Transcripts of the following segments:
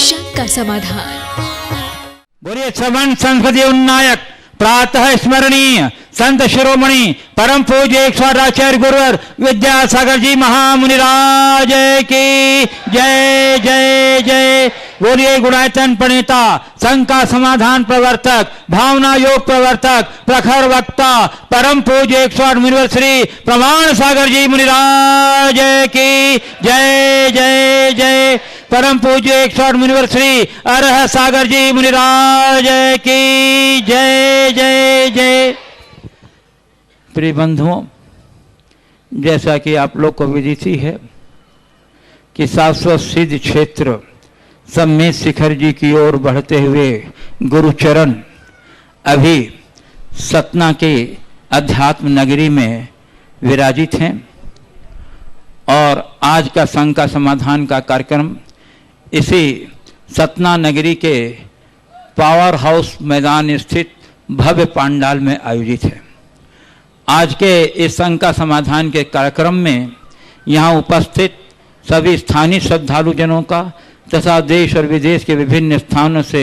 शंका समाधान। बोलिए श्रवण संस्कृति उन्नायक प्रातः स्मरणीय संत शिरोमणि परम पूज्य 108 आचार्य गुरुवर विद्यासागर जी महामुनिराज की जय जय जय। बोलिए गुणायतन प्रणेता संघ का समाधान प्रवर्तक भावना योग प्रवर्तक प्रखर वक्ता परम पूज्य 108 मुनिवर श्री प्रमाण सागर जी मुनिराज की जय जय जय। परम पूज्य 108 मुनिवर श्री अरह सागर जी मुनिराज की जय जय जय। प्रिय बंधुओं, जैसा कि आप लोग को विदित ही है कि शाश्वत सिद्ध क्षेत्र सम्मेद शिखर जी की ओर बढ़ते हुए गुरुचरण अभी सतना के अध्यात्म नगरी में विराजित हैं और आज का संघ का समाधान का कार्यक्रम इसी सतना नगरी के पावर हाउस मैदान स्थित भव्य पंडाल में आयोजित है। आज के इस संघ का समाधान के कार्यक्रम में यहाँ उपस्थित सभी स्थानीय श्रद्धालुजनों का तथा देश और विदेश के विभिन्न स्थानों से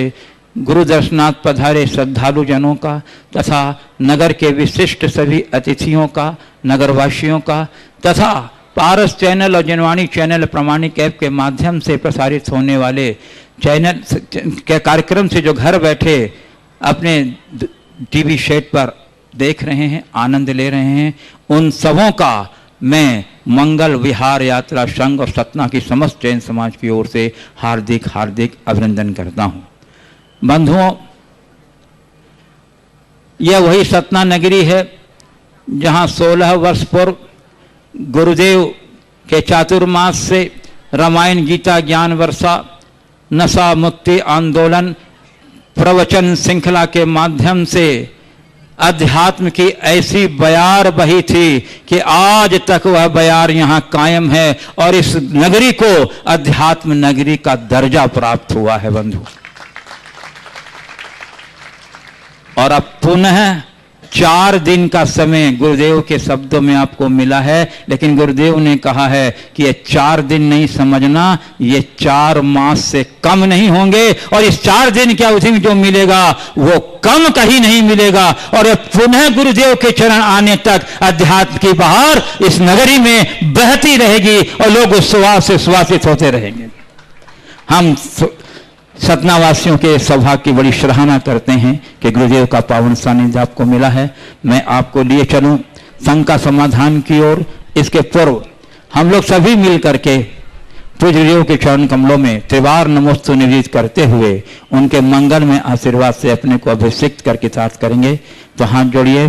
गुरु दर्शनार्थ पधारे श्रद्धालुजनों का तथा नगर के विशिष्ट सभी अतिथियों का, नगरवासियों का तथा पारस चैनल और जनवाणी चैनल प्रमाणिक ऐप के माध्यम से प्रसारित होने वाले चैनल के कार्यक्रम से जो घर बैठे अपने टीवी सेट पर देख रहे हैं, आनंद ले रहे हैं, उन सबों का मैं मंगल विहार यात्रा संघ और सतना की समस्त जैन समाज की ओर से हार्दिक हार्दिक अभिनंदन करता हूं। बंधुओं, यह वही सतना नगरी है जहां 16 वर्ष पूर्व गुरुदेव के चातुर्मास से रामायण गीता ज्ञान वर्षा नशा मुक्ति आंदोलन प्रवचन श्रृंखला के माध्यम से अध्यात्म की ऐसी बयार बही थी कि आज तक वह बयार यहाँ कायम है और इस नगरी को अध्यात्म नगरी का दर्जा प्राप्त हुआ है बंधु। और अब पुनः 4 दिन का समय गुरुदेव के शब्दों में आपको मिला है, लेकिन गुरुदेव ने कहा है कि ये 4 दिन नहीं समझना, ये 4 मास से कम नहीं होंगे और इस 4 दिन की अवधि में जो मिलेगा वो कम कहीं नहीं मिलेगा। और पुनः गुरुदेव के चरण आने तक अध्यात्म की बहार इस नगरी में बहती रहेगी और लोग उस सुवास से सुवासित होते रहेंगे। हम सतना वासियों के सौभाग्य की बड़ी सराहना करते हैं कि गुरुदेव का पावन सानिध्य आपको मिला है। मैं आपको लिए चलूं संघ का समाधान की ओर। इसके पूर्व हम लोग सभी मिल करके पूज्य गुरुदेव के चरण कमलों में त्रिवार नमोस्तु निवेदित करते हुए उनके मंगल में आशीर्वाद से अपने को अभिषिक्त करके साथ करेंगे। तो हाथ जोड़िए,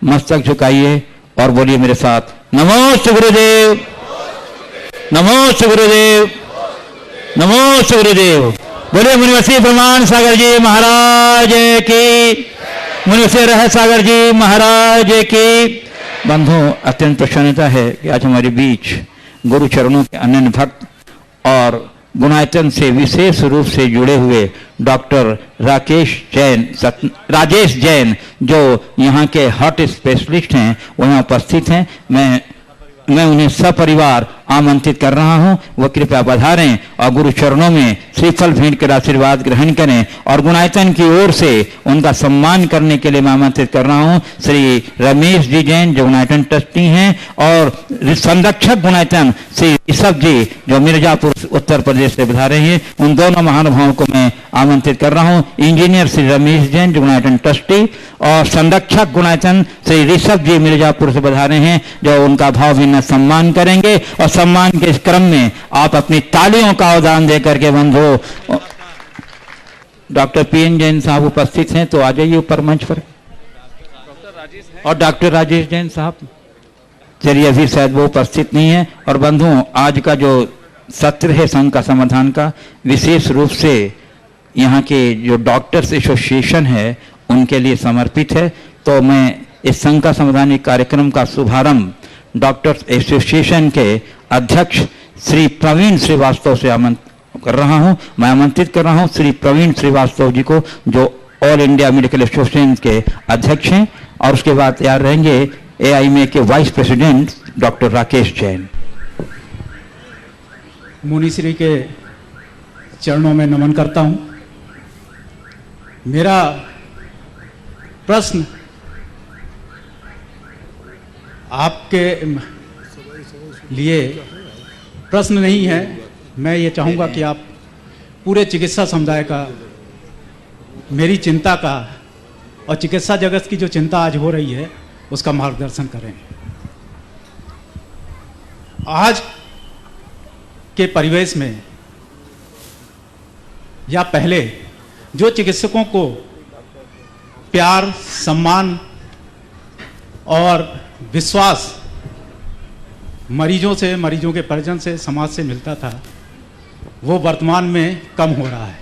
मस्तक झुकाइए और बोलिए मेरे साथ, नमोस्तु गुरुदेव, नमोस्तु गुरुदेव, नमोस्तु गुरुदेव। बोले मुनिवसी प्रमाण सागर जी महाराज की, मुनिवसी रह सागर जी महाराज की। बंधुओं, अत्यंत प्रसन्नता है कि आज हमारे बीच गुरु चरणों के अनन्य भक्त और गुणायतन से विशेष रूप से जुड़े हुए डॉक्टर राजेश जैन जो यहाँ के हार्ट स्पेशलिस्ट हैं, वो यहाँ उपस्थित हैं। मैं उन्हें सपरिवार आमंत्रित कर रहा हूं, वो कृपया पधारें और गुरु चरणों में श्रीफल भेंट कर आशीर्वाद ग्रहण करें। और गुणायतन की ओर से उनका सम्मान करने के लिए मैं आमंत्रित कर रहा हूं श्री रमेश जी जैन जो गुणायतन ट्रस्टी हैं और संरक्षक गुणायतन श्री ऋषभ जी जो मिर्जापुर उत्तर प्रदेश से पधारे हैं। उन दोनों महानुभावों को मैं आमंत्रित कर रहा हूँ। इंजीनियर श्री रमेश जैन जो गुणायतन ट्रस्टी और संरक्षक गुणायतन श्री ऋषभ जी मिर्जापुर से पधारे हैं जो उनका भावभीना सम्मान करेंगे। और सम्मान के इस क्रम में आप अपनी तालियों का अवदान देकर के बंधु डॉक्टर पीएन जैन साहब उपस्थित हैं, तो आ जाइए ऊपर मंच पर। और डॉक्टर राजेश जैन साहब, चलिए अभी शायद वो उपस्थित नहीं है। और बंधुओं, आज का जो सत्र है संघ का समाधान का, विशेष रूप से यहाँ के जो डॉक्टर्स एसोसिएशन है उनके लिए समर्पित है। तो मैं इस संघ का समाधान कार्यक्रम का शुभारंभ डॉक्टर्स एसोसिएशन के अध्यक्ष श्री प्रवीण श्रीवास्तव से आमंत्रित कर रहा हूं। मैं आमंत्रित कर रहा हूं श्री प्रवीण श्रीवास्तव जी को जो ऑल इंडिया मेडिकल एसोसिएशन के अध्यक्ष हैं। और उसके बाद तैयार रहेंगे AIMA के vice president doctor Rakesh Jain. Munishri के चरणों में नमन करता हूं। मेरा प्रश्न आपके लिए प्रश्न नहीं है। मैं ये चाहूँगा कि आप पूरे चिकित्सा समुदाय का, मेरी चिंता का और चिकित्सा जगत की जो चिंता आज हो रही है उसका मार्गदर्शन करें। आज के परिवेश में या पहले जो चिकित्सकों को प्यार, सम्मान और विश्वास मरीजों से, मरीजों के परिजन से, समाज से मिलता था, वो वर्तमान में कम हो रहा है।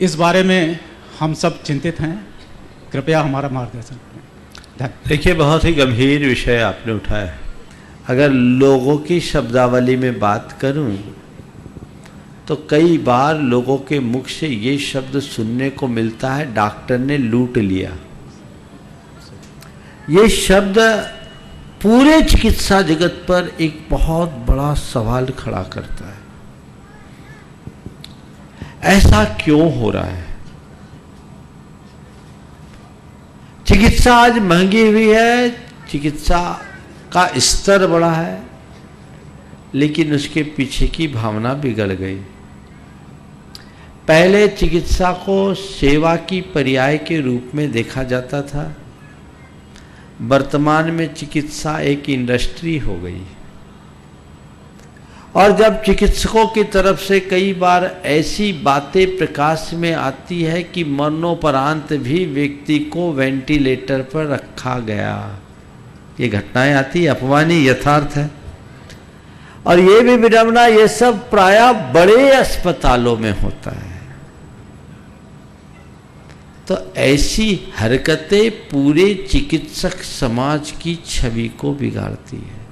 इस बारे में हम सब चिंतित हैं। कृपया हमारा मार्गदर्शन करें। देखिए, बहुत ही गंभीर विषय आपने उठाया है। अगर लोगों की शब्दावली में बात करूं तो कई बार लोगों के मुख से ये शब्द सुनने को मिलता है, डॉक्टर ने लूट लिया। ये शब्द पूरे चिकित्सा जगत पर एक बहुत बड़ा सवाल खड़ा करता है। ऐसा क्यों हो रहा है? चिकित्सा आज महंगी हुई है, चिकित्सा का स्तर बढ़ा है, लेकिन उसके पीछे की भावना बिगड़ गई। पहले चिकित्सा को सेवा की पर्याय के रूप में देखा जाता था, वर्तमान में चिकित्सा एक इंडस्ट्री हो गई। और जब चिकित्सकों की तरफ से कई बार ऐसी बातें प्रकाश में आती है कि मरणोपरांत भी व्यक्ति को वेंटिलेटर पर रखा गया, ये घटनाएं आती, अफवाह नहीं, यथार्थ है। और ये भी विडंबना, ये सब प्रायः बड़े अस्पतालों में होता है। तो ऐसी हरकतें पूरे चिकित्सक समाज की छवि को बिगाड़ती है।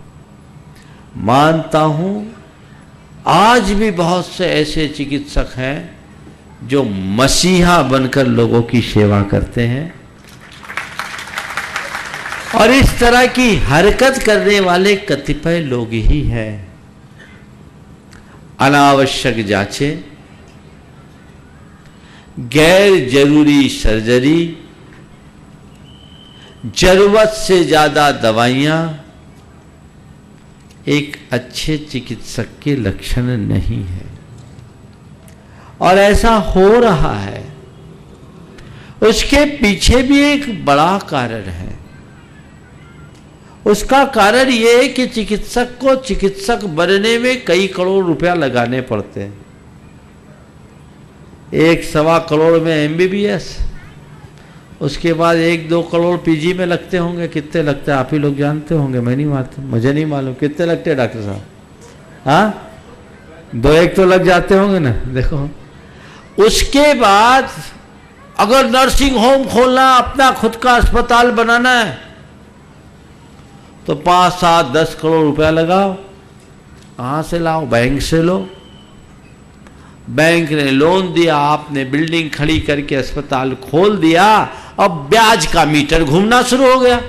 मानता हूं आज भी बहुत से ऐसे चिकित्सक हैं जो मसीहा बनकर लोगों की सेवा करते हैं, और इस तरह की हरकत करने वाले कतिपय लोग ही हैं। अनावश्यक जांचें, गैर जरूरी सर्जरी, जरूरत से ज्यादा दवाइयां एक अच्छे चिकित्सक के लक्षण नहीं है, और ऐसा हो रहा है। उसके पीछे भी एक बड़ा कारण है। उसका कारण यह है कि चिकित्सक को चिकित्सक बनने में कई करोड़ रुपया लगाने पड़ते हैं। 1-1.25 करोड़ में एमबीबीएस, उसके बाद 1-2 करोड़ पीजी में लगते होंगे। कितने लगते हैं आप ही लोग जानते होंगे, मैं नहीं मानता, मुझे नहीं मालूम कितने लगते हैं डॉक्टर साहब। हाँ, 2-1 तो लग जाते होंगे ना। देखो, उसके बाद अगर नर्सिंग होम खोलना, अपना खुद का अस्पताल बनाना है, तो 5-7-10 करोड़ रुपया लगाओ। कहाँ से लाओ? बैंक से लो। बैंक ने लोन दिया, आपने बिल्डिंग खड़ी करके अस्पताल खोल दिया, अब ब्याज का मीटर घूमना शुरू हो गया।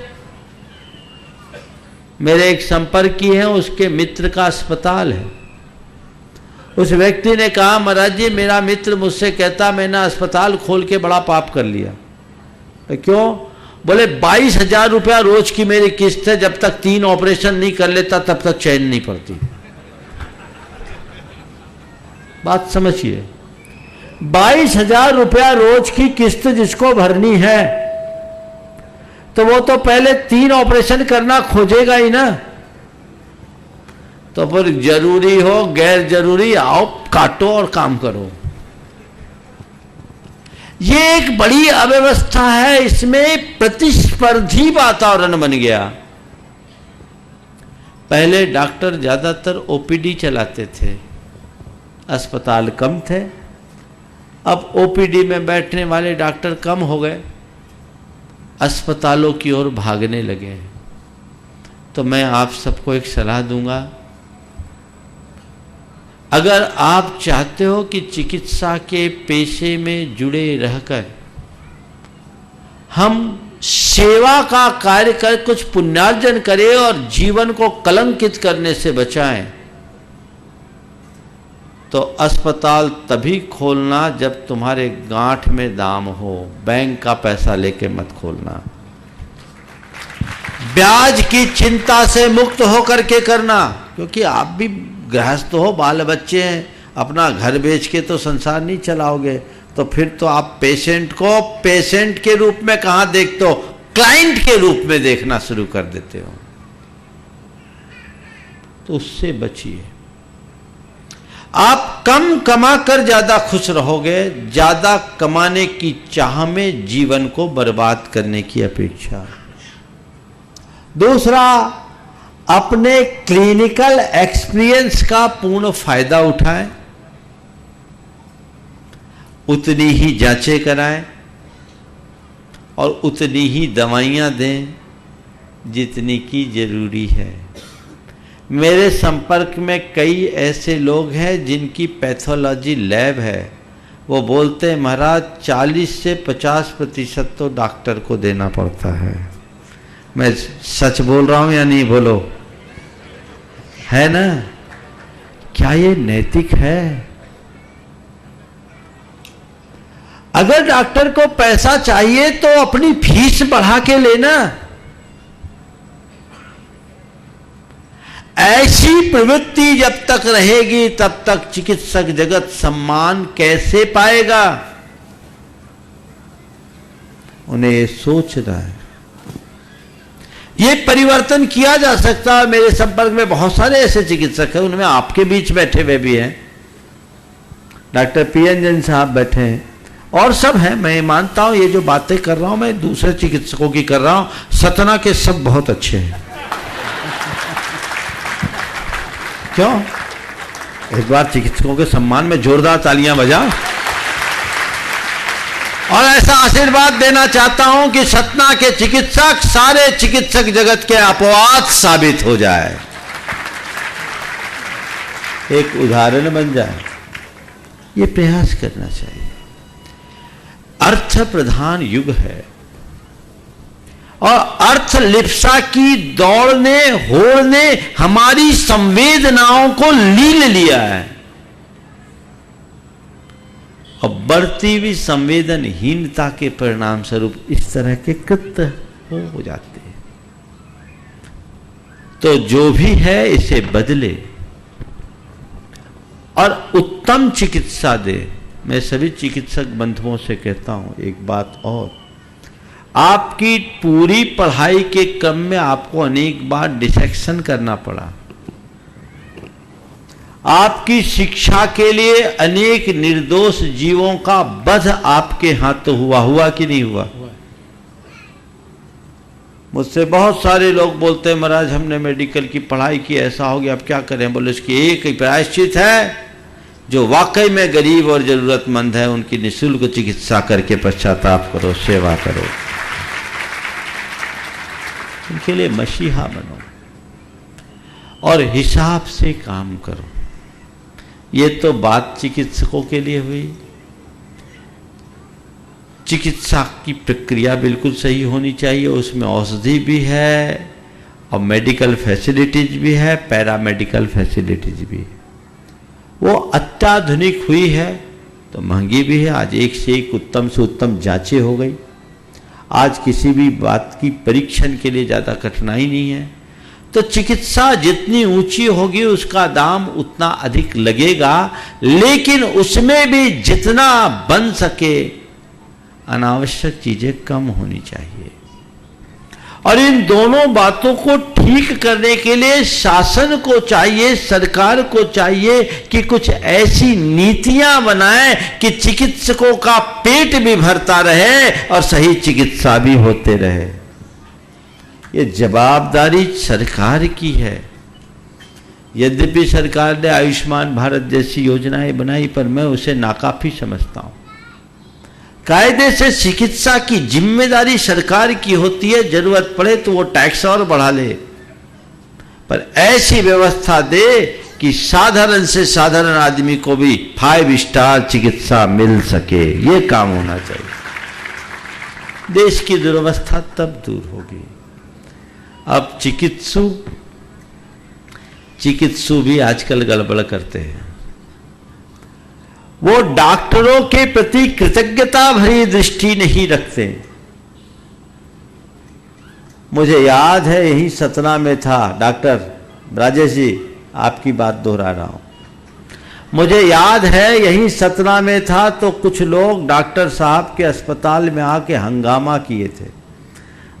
मेरे एक संपर्की हैं, उसके मित्र का अस्पताल है। उस व्यक्ति ने कहा, महाराज जी, मेरा मित्र मुझसे कहता मैंने अस्पताल खोल के बड़ा पाप कर लिया। तो क्यों? बोले 22,000 रुपया रोज की मेरी किस्त है, जब तक 3 ऑपरेशन नहीं कर लेता तब तक चैन नहीं पड़ती। बात समझिए, 22,000 रुपया रोज की किस्त जिसको भरनी है, तो वो तो पहले 3 ऑपरेशन करना खोजेगा ही ना। तो फिर जरूरी हो गैर जरूरी, आओ काटो और काम करो। ये एक बड़ी अव्यवस्था है, इसमें प्रतिस्पर्धी वातावरण बन गया। पहले डॉक्टर ज्यादातर ओपीडी चलाते थे, अस्पताल कम थे। अब ओपीडी में बैठने वाले डॉक्टर कम हो गए, अस्पतालों की ओर भागने लगे। तो मैं आप सबको एक सलाह दूंगा, अगर आप चाहते हो कि चिकित्सा के पेशे में जुड़े रहकर हम सेवा का कार्य कर कुछ पुण्यार्जन करे और जीवन को कलंकित करने से बचाएं, तो अस्पताल तभी खोलना जब तुम्हारे गांठ में दाम हो। बैंक का पैसा लेके मत खोलना। ब्याज की चिंता से मुक्त होकर के करना, क्योंकि आप भी गृहस्थ हो, बाल बच्चे हैं, अपना घर बेच के तो संसार नहीं चलाओगे। तो फिर तो आप पेशेंट को पेशेंट के रूप में कहां देखते हो, क्लाइंट के रूप में देखना शुरू कर देते हो। तो उससे बचिए। आप कम कमा कर ज्यादा खुश रहोगे, ज्यादा कमाने की चाह में जीवन को बर्बाद करने की अपेक्षा। दूसरा, अपने क्लिनिकल एक्सपीरियंस का पूर्ण फायदा उठाएं, उतनी ही जांचें कराएं और उतनी ही दवाइयां दें जितनी की जरूरी है। मेरे संपर्क में कई ऐसे लोग हैं जिनकी पैथोलॉजी लैब है, वो बोलते हैं महाराज 40 से 50% तो डॉक्टर को देना पड़ता है। मैं सच बोल रहा हूं या नहीं, बोलो, है ना? क्या ये नैतिक है? अगर डॉक्टर को पैसा चाहिए तो अपनी फीस बढ़ा के लेना। ऐसी प्रवृत्ति जब तक रहेगी तब तक चिकित्सक जगत सम्मान कैसे पाएगा? उन्हें ये सोचना है। ये परिवर्तन किया जा सकता है। मेरे संपर्क में बहुत सारे ऐसे चिकित्सक हैं, उनमें आपके बीच बैठे हुए भी हैं, डॉक्टर पीएन जैन साहब बैठे हैं और सब हैं। मैं मानता हूं ये जो बातें कर रहा हूं मैं दूसरे चिकित्सकों की कर रहा हूं। सतना के सब बहुत अच्छे हैं। क्यों? इस बार चिकित्सकों के सम्मान में जोरदार तालियां बजाओ। और ऐसा आशीर्वाद देना चाहता हूं कि सतना के चिकित्सक सारे चिकित्सक जगत के अपवाद साबित हो जाए, एक उदाहरण बन जाए। ये प्रयास करना चाहिए। अर्थ प्रधान युग है और अर्थ लिप्सा की दौड़ने होड़ने हमारी संवेदनाओं को लीन लिया है और बढ़ती हुई संवेदनहीनता के परिणाम स्वरूप इस तरह के कृत्य हो जाते हैं। तो जो भी है इसे बदले और उत्तम चिकित्सा दे। मैं सभी चिकित्सक बंधुओं से कहता हूं एक बात और, आपकी पूरी पढ़ाई के क्रम में आपको अनेक बार डिसेक्शन करना पड़ा। आपकी शिक्षा के लिए अनेक निर्दोष जीवों का वध आपके हाथों हुआ कि नहीं हुआ? मुझसे बहुत सारे लोग बोलते हैं महाराज हमने मेडिकल की पढ़ाई की, ऐसा हो गया, अब क्या करें? बोले इसकी एक ही प्रायश्चित है, जो वाकई में गरीब और जरूरतमंद है उनकी निःशुल्क चिकित्सा करके पश्चाताप करो, सेवा करो, उनके लिए मसीहा बनो और हिसाब से काम करो। ये तो बात चिकित्सकों के लिए हुई। चिकित्सा की प्रक्रिया बिल्कुल सही होनी चाहिए, उसमें औषधि भी है और मेडिकल फैसिलिटीज भी है, पैरामेडिकल फैसिलिटीज भी है। वो अत्याधुनिक हुई है तो महंगी भी है। आज एक से एक उत्तम से उत्तम जांचें हो गई। आज किसी भी बात की परीक्षण के लिए ज़्यादा कठिनाई नहीं है। तो चिकित्सा जितनी ऊंची होगी उसका दाम उतना अधिक लगेगा, लेकिन उसमें भी जितना बन सके अनावश्यक चीजें कम होनी चाहिए। और इन दोनों बातों को ठीक करने के लिए शासन को चाहिए, सरकार को चाहिए कि कुछ ऐसी नीतियां बनाए कि चिकित्सकों का पेट भी भरता रहे और सही चिकित्सा भी होते रहे। ये जवाबदारी सरकार की है। यद्यपि सरकार ने आयुष्मान भारत जैसी योजनाएं बनाई, पर मैं उसे नाकाफी समझता हूं। कायदे से चिकित्सा की जिम्मेदारी सरकार की होती है, जरूरत पड़े तो वो टैक्स और बढ़ा ले, पर ऐसी व्यवस्था दे कि साधारण से साधारण आदमी को भी 5 स्टार चिकित्सा मिल सके। ये काम होना चाहिए। देश की दुर्वस्था तब दूर होगी। अब चिकित्सु भी आजकल गड़बड़ करते हैं। वो डॉक्टरों के प्रति कृतज्ञता भरी दृष्टि नहीं रखते। मुझे याद है यही सतना में था, डॉक्टर राजेश जी आपकी बात दोहरा रहा हूं, मुझे याद है यही सतना में था तो कुछ लोग डॉक्टर साहब के अस्पताल में आके हंगामा किए थे।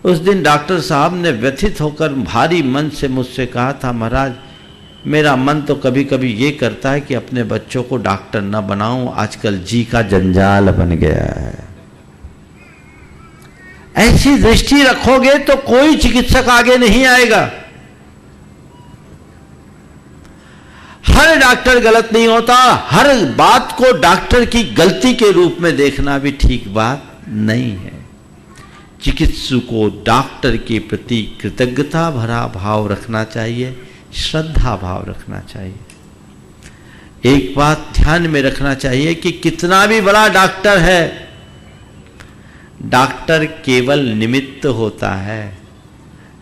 उस दिन डॉक्टर साहब ने व्यथित होकर भारी मन से मुझसे कहा था, महाराज मेरा मन तो कभी कभी ये करता है कि अपने बच्चों को डॉक्टर न बनाऊं, आजकल जी का जंजाल बन गया है। ऐसी दृष्टि रखोगे तो कोई चिकित्सक आगे नहीं आएगा। हर डॉक्टर गलत नहीं होता, हर बात को डॉक्टर की गलती के रूप में देखना भी ठीक बात नहीं है। चिकित्सक को डॉक्टर के प्रति कृतज्ञता भरा भाव रखना चाहिए, श्रद्धा भाव रखना चाहिए। एक बात ध्यान में रखना चाहिए कि कितना भी बड़ा डॉक्टर है, डॉक्टर केवल निमित्त होता है।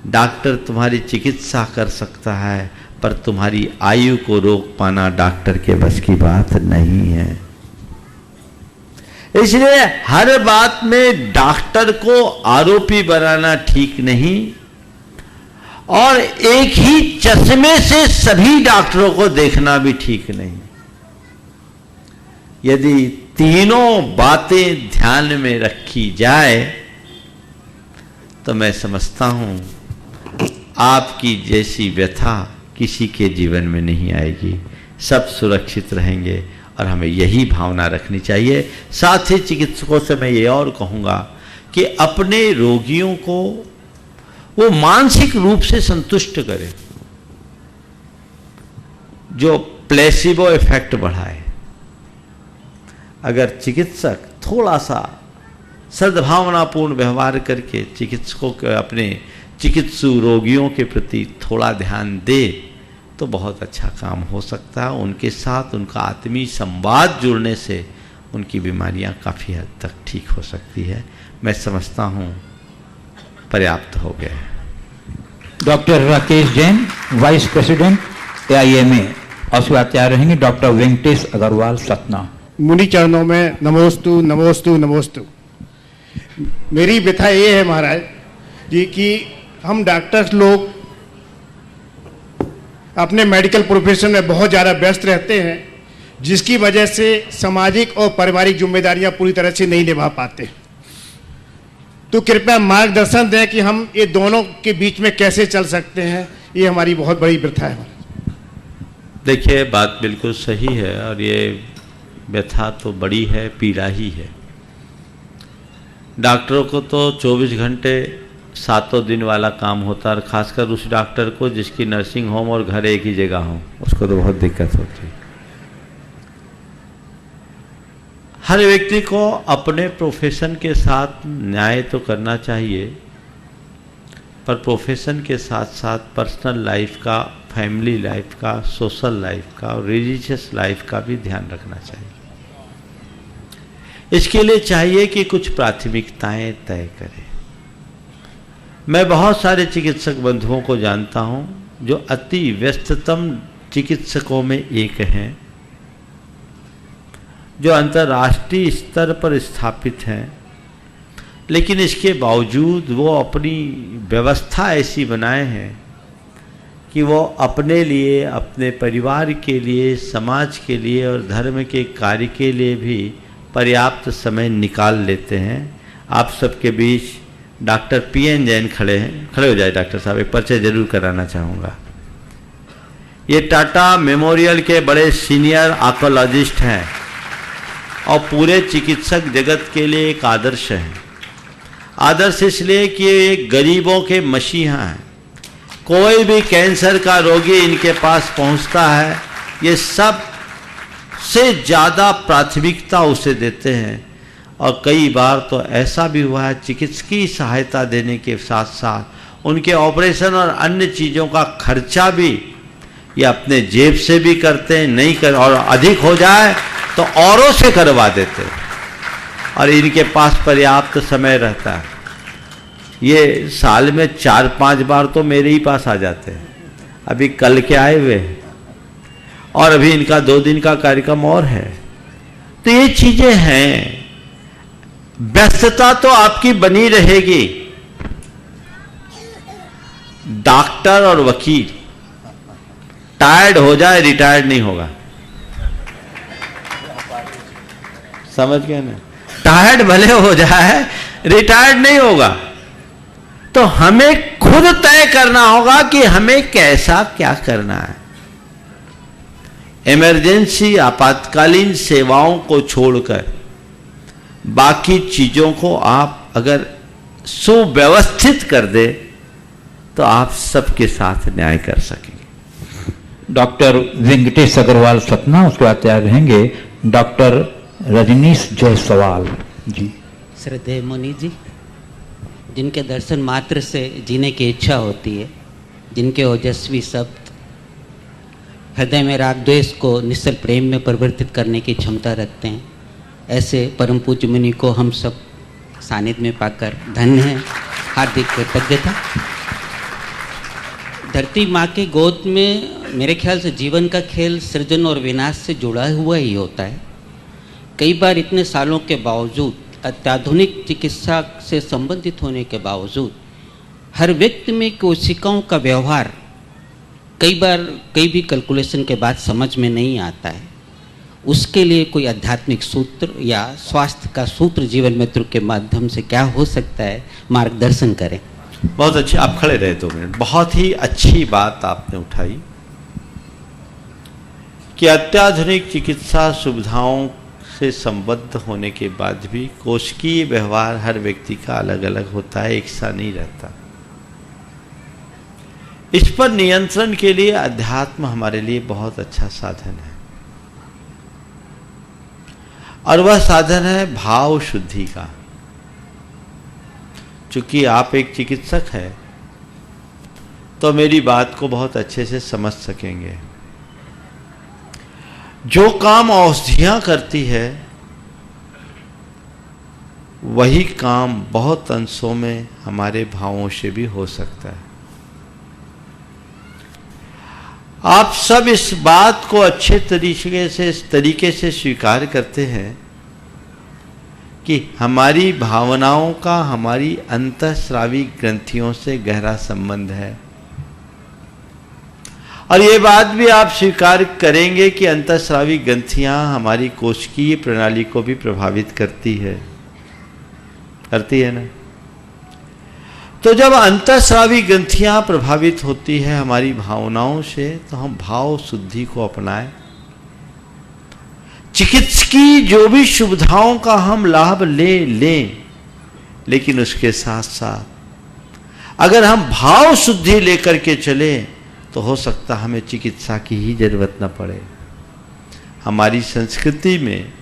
डॉक्टर तुम्हारी चिकित्सा कर सकता है, पर तुम्हारी आयु को रोक पाना डॉक्टर के बस की बात नहीं है। इसलिए हर बात में डॉक्टर को आरोपी बनाना ठीक नहीं, और एक ही चश्मे से सभी डॉक्टरों को देखना भी ठीक नहीं। यदि तीनों बातें ध्यान में रखी जाए तो मैं समझता हूं आपकी जैसी व्यथा किसी के जीवन में नहीं आएगी, सब सुरक्षित रहेंगे। और हमें यही भावना रखनी चाहिए। साथ ही चिकित्सकों से मैं ये और कहूँगा कि अपने रोगियों को वो मानसिक रूप से संतुष्ट करें, जो प्लेसिबो इफेक्ट बढ़ाए। अगर चिकित्सक थोड़ा सा सद्भावनापूर्ण व्यवहार करके चिकित्सकों के अपने चिकित्सु रोगियों के प्रति थोड़ा ध्यान दे तो बहुत अच्छा काम हो सकता है। उनके साथ उनका आत्मीय संवाद जुड़ने से उनकी बीमारियां काफ़ी हद तक ठीक हो सकती है। मैं समझता हूं पर्याप्त हो गया। Doctor Rakesh Jain, vice president AIMA, और उसके बाद तैयार रहेंगे डॉक्टर वेंकटेश अग्रवाल, सतना। मुनि चरणों में नमोस्तु नमोस्तु नमोस्तु। मेरी व्यथा ये है महाराज जी कि हम डॉक्टर्स लोग अपने मेडिकल प्रोफेशन में बहुत ज़्यादा व्यस्त रहते हैं, जिसकी वजह से सामाजिक और पारिवारिक जिम्मेदारियां पूरी तरह से नहीं निभा पाते। तो कृपया मार्गदर्शन दें कि हम ये दोनों के बीच में कैसे चल सकते हैं। ये हमारी बहुत बड़ी व्यथा है। देखिए, बात बिल्कुल सही है और ये व्यथा तो बड़ी है, पीड़ा ही है। डॉक्टरों को तो 24 घंटे 7 दिन वाला काम होता है, और ख़ासकर उस डॉक्टर को जिसकी नर्सिंग होम और घर एक ही जगह हो, उसको तो बहुत दिक्कत होती है। हर व्यक्ति को अपने प्रोफेशन के साथ न्याय तो करना चाहिए, पर प्रोफेशन के साथ साथ पर्सनल लाइफ का, फैमिली लाइफ का, सोशल लाइफ का और रिलीजियस लाइफ का भी ध्यान रखना चाहिए। इसके लिए चाहिए कि कुछ प्राथमिकताएं तय करें। मैं बहुत सारे चिकित्सक बंधुओं को जानता हूं जो अति व्यस्ततम चिकित्सकों में एक हैं, जो अंतर्राष्ट्रीय स्तर पर स्थापित हैं, लेकिन इसके बावजूद वो अपनी व्यवस्था ऐसी बनाए हैं कि वो अपने लिए, अपने परिवार के लिए, समाज के लिए और धर्म के कार्य के लिए भी पर्याप्त समय निकाल लेते हैं। आप सबके बीच डॉक्टर PN जैन खड़े हैं। खड़े हो जाए डॉक्टर साहब, एक परिचय जरूर कराना चाहूँगा। ये टाटा मेमोरियल के बड़े सीनियर ऑन्कोलॉजिस्ट हैं और पूरे चिकित्सक जगत के लिए एक आदर्श हैं। आदर्श इसलिए कि ये गरीबों के मसीहा हैं। कोई भी कैंसर का रोगी इनके पास पहुंचता है, ये सब से ज़्यादा प्राथमिकता उसे देते हैं। और कई बार तो ऐसा भी हुआ है, चिकित्सकीय सहायता देने के साथ साथ उनके ऑपरेशन और अन्य चीज़ों का खर्चा भी ये अपने जेब से भी करते हैं, नहीं कर, और अधिक हो जाए तो औरों से करवा देते हैं, और इनके पास पर्याप्त समय रहता है। ये साल में 4-5 बार तो मेरे ही पास आ जाते हैं। अभी कल के आए हुए हैं और अभी इनका 2 दिन का कार्यक्रम और है। तो ये चीजें हैं, व्यस्तता तो आपकी बनी रहेगी। डॉक्टर और वकील टायर्ड हो जाए रिटायर्ड नहीं होगा, समझ गए ना? टायर्ड भले हो जाए रिटायर्ड नहीं होगा। तो हमें खुद तय करना होगा कि हमें कैसा क्या करना है। इमरजेंसी आपातकालीन सेवाओं को छोड़कर बाकी चीजों को आप अगर सुव्यवस्थित कर दे तो आप सबके साथ न्याय कर सकेंगे। डॉक्टर वेंकटेश अग्रवाल सतना, उसके बाद तैयार रहेंगे डॉक्टर रजनीश जायसवाल जी। श्रद्धेय मुनि जी, जिनके दर्शन मात्र से जीने की इच्छा होती है, जिनके ओजस्वी शब्द हृदय में राग द्वेष को निश्चल प्रेम में परिवर्तित करने की क्षमता रखते हैं, ऐसे परम पूज्य मुनि को हम सब सानिध्य में पाकर धन्य हैं। हार्दिक कृतज्ञता। धरती माँ के गोद में मेरे ख्याल से जीवन का खेल सृजन और विनाश से जुड़ा हुआ ही होता है। कई बार इतने सालों के बावजूद, अत्याधुनिक चिकित्सा से संबंधित होने के बावजूद, हर व्यक्ति में कोशिकाओं का व्यवहार कई बार कई भी कैलकुलेशन के बाद समझ में नहीं आता है। उसके लिए कोई आध्यात्मिक सूत्र या स्वास्थ्य का सूत्र जीवन मित्र के माध्यम से क्या हो सकता है, मार्गदर्शन करें। बहुत अच्छी, आप खड़े रहे 2 मिनट। बहुत ही अच्छी बात आपने उठाई कि अत्याधुनिक चिकित्सा सुविधाओं से संबद्ध होने के बाद भी कोशिकीय व्यवहार हर व्यक्ति का अलग अलग होता है, एक सा नहीं रहता। इस पर नियंत्रण के लिए अध्यात्म हमारे लिए बहुत अच्छा साधन है, और वह साधन है भाव शुद्धि का। चूंकि आप एक चिकित्सक हैं तो मेरी बात को बहुत अच्छे से समझ सकेंगे। जो काम औषधियां करती है वही काम बहुत अंशों में हमारे भावों से भी हो सकता है। आप सब इस बात को अच्छे तरीके से स्वीकार करते हैं कि हमारी भावनाओं का हमारी अंतःस्रावी ग्रंथियों से गहरा संबंध है, और ये बात भी आप स्वीकार करेंगे कि अंतःस्रावी ग्रंथियां हमारी कोशिकीय प्रणाली को भी प्रभावित करती है ना। तो जब अंतःस्रावी ग्रंथियां प्रभावित होती है हमारी भावनाओं से, तो हम भाव शुद्धि को अपनाएं। चिकित्सकीय जो भी सुविधाओं का हम लाभ लें, लेकिन उसके साथ साथ अगर हम भाव शुद्धि लेकर के चले तो हो सकता हमें चिकित्सा की ही जरूरत न पड़े। हमारी संस्कृति में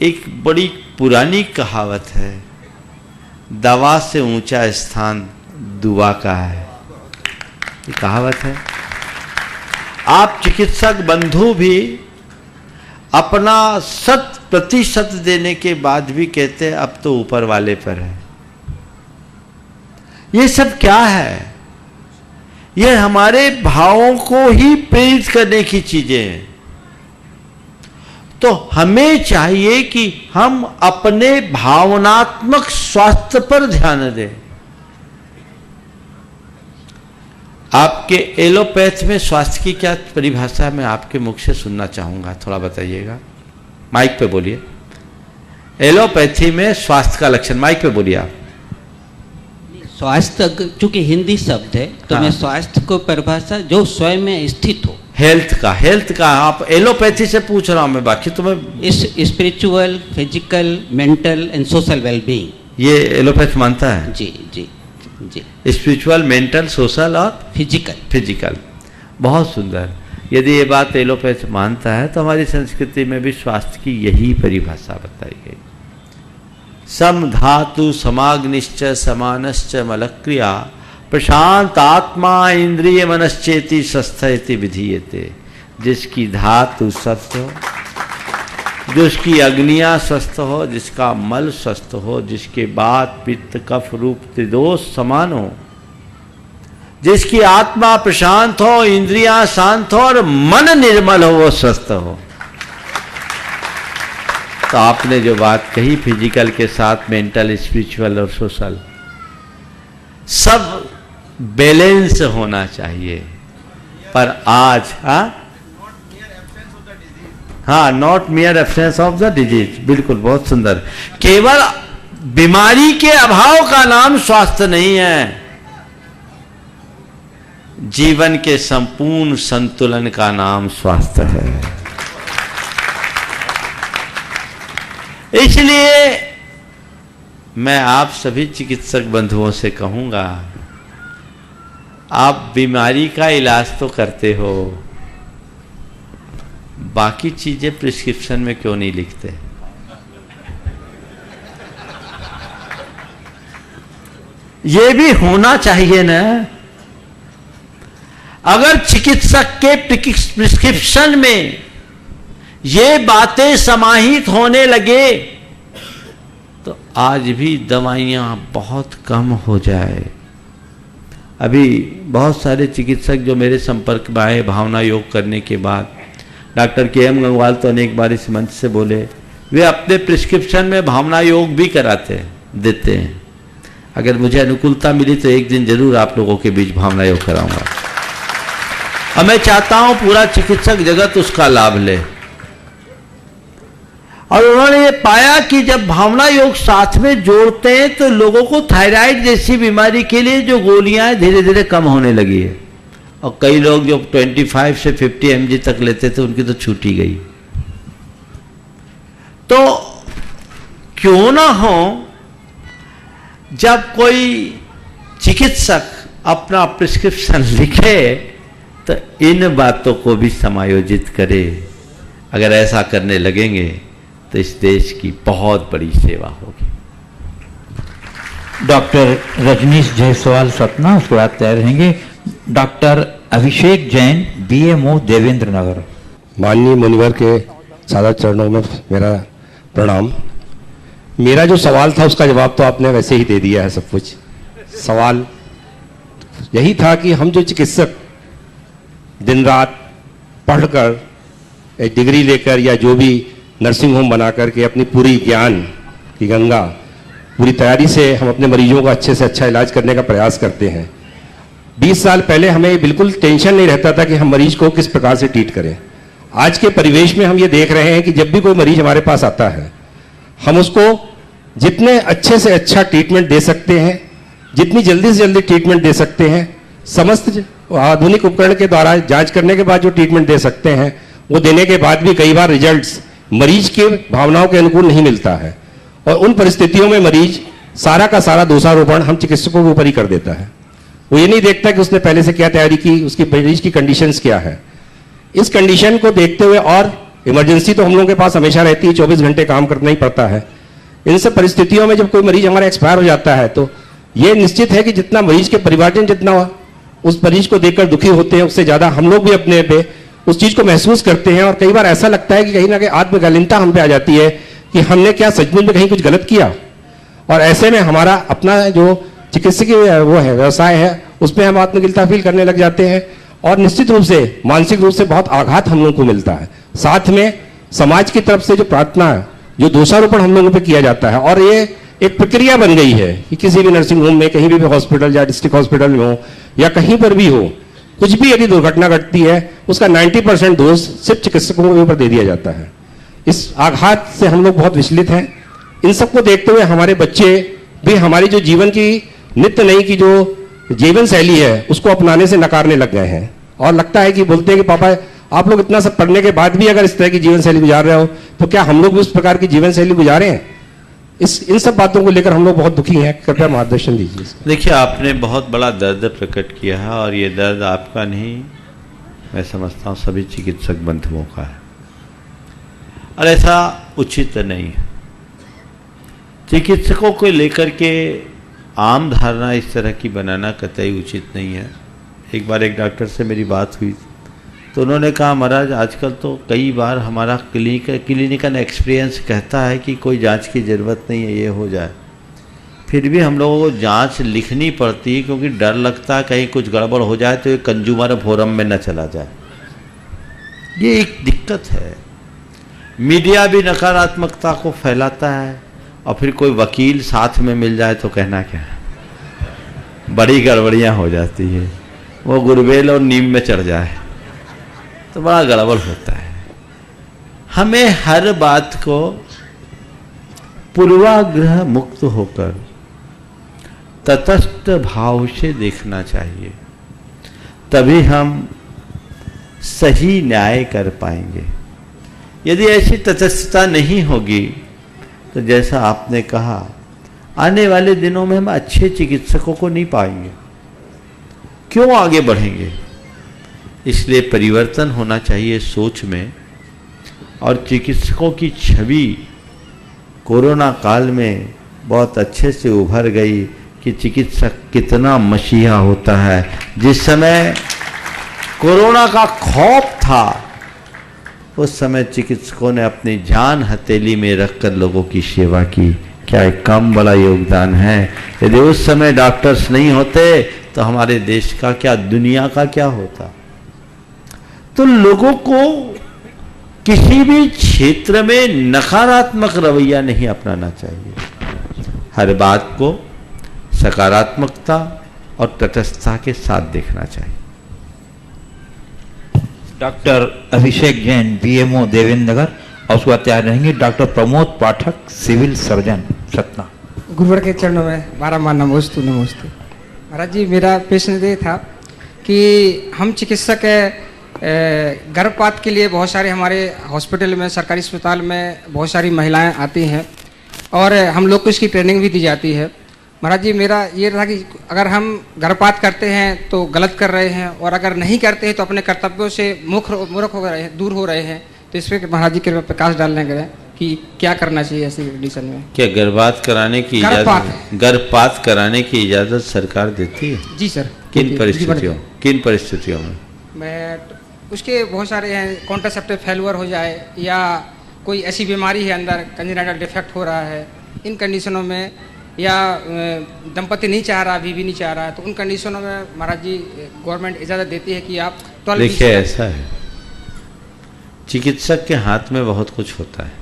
एक बड़ी पुरानी कहावत है, दवा से ऊंचा स्थान दुआ का है। ये कहावत है। आप चिकित्सक बंधु भी अपना 100% देने के बाद भी कहते हैं अब तो ऊपर वाले पर है। ये सब क्या है? ये हमारे भावों को ही प्रेरित करने की चीजें हैं। तो हमें चाहिए कि हम अपने भावनात्मक स्वास्थ्य पर ध्यान दें। आपके एलोपैथ में स्वास्थ्य की क्या परिभाषा है, मैं आपके मुख से सुनना चाहूंगा, थोड़ा बताइएगा। माइक पे बोलिए। एलोपैथी में स्वास्थ्य का लक्षण, माइक पे बोलिए आप। स्वास्थ्य चूंकि हिंदी शब्द है तो मैं स्वास्थ्य को परिभाषा जो स्वयं में स्थित हो, हेल्थ का आप एलोपैथी से पूछ रहा हूं मैं, बाकी तो मैं इस spiritual, physical, mental and social wellbeing, ये एलोपैथ मानता है। जी जी जी, स्पिरिचुअल, मेंटल, सोशल और फिजिकल। बहुत सुंदर। यदि ये बात एलोपैथ मानता है तो हमारी संस्कृति में भी स्वास्थ्य की यही परिभाषा बताई गई। सम धातु समाग्निश्च समानश्च मलक्रिया प्रशांत आत्मा इंद्रिय मनश्चेति स्वस्थयति विधीयते। जिसकी धातु सत्य हो, जिसकी अग्नियां स्वस्थ हो, जिसका मल स्वस्थ हो, जिसके बात पित्त कफ रूप त्रिदोष समान हो, जिसकी आत्मा प्रशांत हो, इंद्रियां शांत हो और मन निर्मल हो, वो स्वस्थ हो। तो आपने जो बात कही फिजिकल के साथ मेंटल, स्पिरिचुअल और सोशल सब बैलेंस होना चाहिए। पर आज not मियर absence of the disease, बिल्कुल बहुत सुंदर। केवल बीमारी के अभाव का नाम स्वास्थ्य नहीं है, जीवन के संपूर्ण संतुलन का नाम स्वास्थ्य है। इसलिए मैं आप सभी चिकित्सक बंधुओं से कहूंगा, आप बीमारी का इलाज तो करते हो, बाकी चीजें प्रिस्क्रिप्शन में क्यों नहीं लिखते? ये भी होना चाहिए ना। अगर चिकित्सक के प्रिस्क्रिप्शन में ये बातें समाहित होने लगे तो आज भी दवाइयां बहुत कम हो जाए। अभी बहुत सारे चिकित्सक जो मेरे संपर्क में आए भावना योग करने के बाद, डॉक्टर के.एम. गंगवाल तो अनेक बार इस मंच से बोले, वे अपने प्रिस्क्रिप्शन में भावना योग भी कराते देते हैं। अगर मुझे अनुकूलता मिली तो एक दिन जरूर आप लोगों के बीच भावना योग कराऊंगा और मैं चाहता हूं पूरा चिकित्सक जगत उसका लाभ ले। और उन्होंने ये पाया कि जब भावना योग साथ में जोड़ते हैं तो लोगों को थायराइड जैसी बीमारी के लिए जो गोलियां हैं धीरे धीरे कम होने लगी है। और कई लोग जो 25 से 50 mg तक लेते थे उनकी तो छूट ही गई। तो क्यों ना हो, जब कोई चिकित्सक अपना प्रिस्क्रिप्शन लिखे तो इन बातों को भी समायोजित करे। अगर ऐसा करने लगेंगे तो इस देश की बहुत बड़ी सेवा होगी। डॉक्टर रजनीश जायसवाल सतना, उसके बाद तैयार रहेंगे डॉक्टर अभिषेक जैन, बीएमओ देवेंद्र नगर। माननीय मुनिवर के सादा चरणों में मेरा प्रणाम। मेरा जो सवाल था उसका जवाब तो आपने वैसे ही दे दिया है सब कुछ। सवाल यही था कि हम जो चिकित्सक दिन रात पढ़कर एक डिग्री लेकर या जो भी नर्सिंग होम बना करके अपनी पूरी ज्ञान की गंगा पूरी तैयारी से हम अपने मरीजों का अच्छे से अच्छा इलाज करने का प्रयास करते हैं। 20 साल पहले हमें बिल्कुल टेंशन नहीं रहता था कि हम मरीज को किस प्रकार से ट्रीट करें। आज के परिवेश में हम ये देख रहे हैं कि जब भी कोई मरीज हमारे पास आता है, हम उसको जितने अच्छे से अच्छा ट्रीटमेंट दे सकते हैं, जितनी जल्दी से जल्दी ट्रीटमेंट दे सकते हैं, समस्त आधुनिक उपकरण के द्वारा जांच करने के बाद जो ट्रीटमेंट दे सकते हैं, वो देने के बाद भी कई बार रिजल्ट्स मरीज के भावनाओं के अनुकूल नहीं मिलता है। और उन परिस्थितियों में मरीज सारा का सारा दोषारोपण हम चिकित्सकों के ऊपर ही कर देता है। वो ये नहीं देखता कि उसने पहले से क्या तैयारी की, उसकी मरीज की कंडीशंस क्या है। इस कंडीशन को देखते हुए, और इमरजेंसी तो हम लोगों के पास हमेशा रहती है, 24 घंटे काम करना ही पड़ता है। इन सब परिस्थितियों में जब कोई मरीज हमारा एक्सपायर हो जाता है तो ये निश्चित है कि जितना मरीज के परिवारजन जितना उस मरीज को देखकर दुखी होते हैं, उससे ज्यादा हम लोग भी अपने पे उस चीज को महसूस करते हैं। और कई बार ऐसा लगता है कि कहीं ना कहीं आत्मग्लानिता हम पे आ जाती है कि हमने क्या सचमुच में कहीं कुछ गलत किया। और ऐसे में हमारा अपना जो चिकित्सकीय वो है व्यवसाय है, उसमें हम आत्मगिलता फील करने लग जाते हैं और निश्चित रूप से मानसिक रूप से बहुत आघात हम लोगों को मिलता है। साथ में समाज की तरफ से जो प्रार्थना है, जो दोषारोपण हम लोगों पे किया जाता है, और ये एक प्रक्रिया बन गई है कि किसी भी नर्सिंग होम में, कहीं भी हॉस्पिटल या डिस्ट्रिक्ट हॉस्पिटल में हो या कहीं पर भी हो, कुछ भी यदि दुर्घटना घटती है उसका 90% दोष सिर्फ चिकित्सकों के ऊपर दे दिया जाता है। इस आघात से हम लोग बहुत विचलित हैं। इन सबको देखते हुए हमारे बच्चे भी हमारी जो जीवन की नित्य नई की जो जीवन शैली है उसको अपनाने से नकारने लग गए हैं। और लगता है कि बोलते हैं कि पापा आप लोग इतना सब पढ़ने के बाद भी अगर इस तरह की जीवन शैली गुजार रहे हो तो क्या हम लोग भी उस प्रकार की जीवन शैली गुजारे हैं? इन सब बातों को लेकर हम लोग बहुत दुखी हैं। कृपया मार्गदर्शन दीजिए। देखिए, आपने बहुत बड़ा दर्द प्रकट किया है और ये दर्द आपका नहीं, मैं समझता हूँ सभी चिकित्सक बंधुओं का है और ऐसा उचित नहीं है। चिकित्सकों को लेकर के आम धारणा इस तरह की बनाना कतई उचित नहीं है। एक बार एक डॉक्टर से मेरी बात हुई, तो उन्होंने कहा महाराज आजकल तो कई बार हमारा क्लिनिकल एक्सपीरियंस कहता है कि कोई जांच की ज़रूरत नहीं है, ये हो जाए, फिर भी हम लोगों को जांच लिखनी पड़ती है क्योंकि डर लगता है कहीं कुछ गड़बड़ हो जाए तो ये कंज्यूमर फोरम में न चला जाए। ये एक दिक्कत है। मीडिया भी नकारात्मकता को फैलाता है और फिर कोई वकील साथ में मिल जाए तो कहना क्या, बड़ी गड़बड़ियाँ हो जाती है। वो गुरबेल और नीम में चढ़ जाए तो बड़ा गड़बड़ होता है। हमें हर बात को पूर्वाग्रह मुक्त होकर तटस्थ भाव से देखना चाहिए, तभी हम सही न्याय कर पाएंगे। यदि ऐसी तटस्थता नहीं होगी तो जैसा आपने कहा आने वाले दिनों में हम अच्छे चिकित्सकों को नहीं पाएंगे। क्यों आगे बढ़ेंगे? इसलिए परिवर्तन होना चाहिए सोच में। और चिकित्सकों की छवि कोरोना काल में बहुत अच्छे से उभर गई कि चिकित्सक कितना मसीहा होता है। जिस समय कोरोना का खौफ था उस समय चिकित्सकों ने अपनी जान हथेली में रखकर लोगों की सेवा की। क्या एक कम बड़ा योगदान है? यदि उस समय डॉक्टर्स नहीं होते तो हमारे देश का क्या, दुनिया का क्या होता? तो लोगों को किसी भी क्षेत्र में नकारात्मक रवैया नहीं अपनाना चाहिए। हर बात को सकारात्मकता और तटस्थता के साथ देखना चाहिए। डॉक्टर अभिषेक जैन, बीएमओ देवेंद्र नगर, और उसके बाद तैयार रहेंगे डॉक्टर प्रमोद पाठक, सिविल सर्जन, सतना। गुरुवर के चरणों में बारम्बार नमोस्तु नमोस्तु। महाराज जी, मेरा प्रश्न ये था कि हम चिकित्सक गर्भपात के लिए बहुत सारे हमारे हॉस्पिटल में, सरकारी अस्पताल में बहुत सारी महिलाएं आती हैं और हम लोग को इसकी ट्रेनिंग भी दी जाती है। महाराज जी, मेरा ये था कि अगर हम गर्भपात करते हैं तो गलत कर रहे हैं, और अगर नहीं करते हैं तो अपने कर्तव्यों से मूर्ख हो रहे हैं, दूर हो रहे हैं। तो इस पर महाराज जी कृपया प्रकाश डालने के कि क्या करना चाहिए ऐसी कंडीशन में। क्या गर्भपात कराने की गर्भपात कराने की इजाजत सरकार देती है? जी सर। किन परिस्थितियों में? मैं उसके बहुत सारे हैं, कॉन्ट्रासेप्टिव फेल्यूर हो जाए या कोई ऐसी बीमारी है अंदर, कंजेनिटल डिफेक्ट हो रहा है, इन कंडीशनों में, या दंपति नहीं चाह रहा, बीवी नहीं चाह रहा है, तो उन कंडीशनों में महाराज जी गवर्नमेंट इजाज़त देती है कि आप 12। देखिए, ऐसा है, चिकित्सक के हाथ में बहुत कुछ होता है।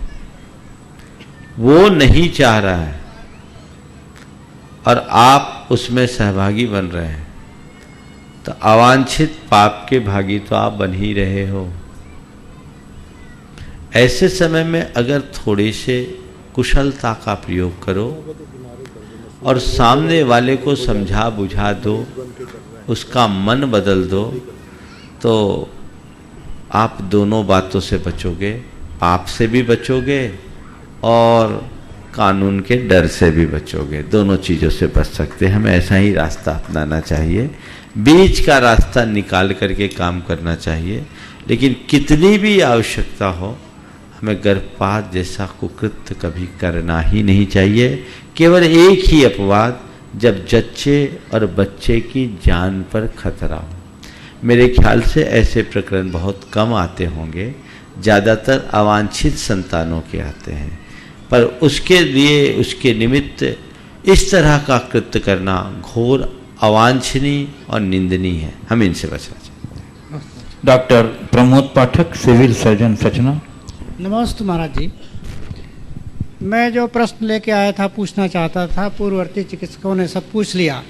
वो नहीं चाह रहा है और आप उसमें सहभागी बन रहे हैं तो अवांछित पाप के भागी तो आप बन ही रहे हो। ऐसे समय में अगर थोड़ी से कुशलता का प्रयोग करो और सामने वाले को समझा बुझा दो, उसका मन बदल दो, तो आप दोनों बातों से बचोगे। पाप से भी बचोगे और कानून के डर से भी बचोगे। दोनों चीज़ों से बच सकते हैं। हमें ऐसा ही रास्ता अपनाना चाहिए, बीच का रास्ता निकाल करके काम करना चाहिए। लेकिन कितनी भी आवश्यकता हो, हमें गर्भपात जैसा कुकृत्य कभी करना ही नहीं चाहिए। केवल एक ही अपवाद, जब जच्चे और बच्चे की जान पर खतरा हो। मेरे ख्याल से ऐसे प्रकरण बहुत कम आते होंगे, ज़्यादातर अवांछित संतानों के आते हैं। पर उसके लिए, उसके निमित्त इस तरह का कृत्य करना घोर अवांछनीय और निंदनीय है। हम इनसे बचना चाहिए। डॉक्टर प्रमोद पाठक, सिविल सर्जन, सचना। नमस्ते महाराज जी, मैं जो प्रश्न लेके आया था, पूछना चाहता था, पूर्ववर्ती चिकित्सकों ने सब पूछ लिया।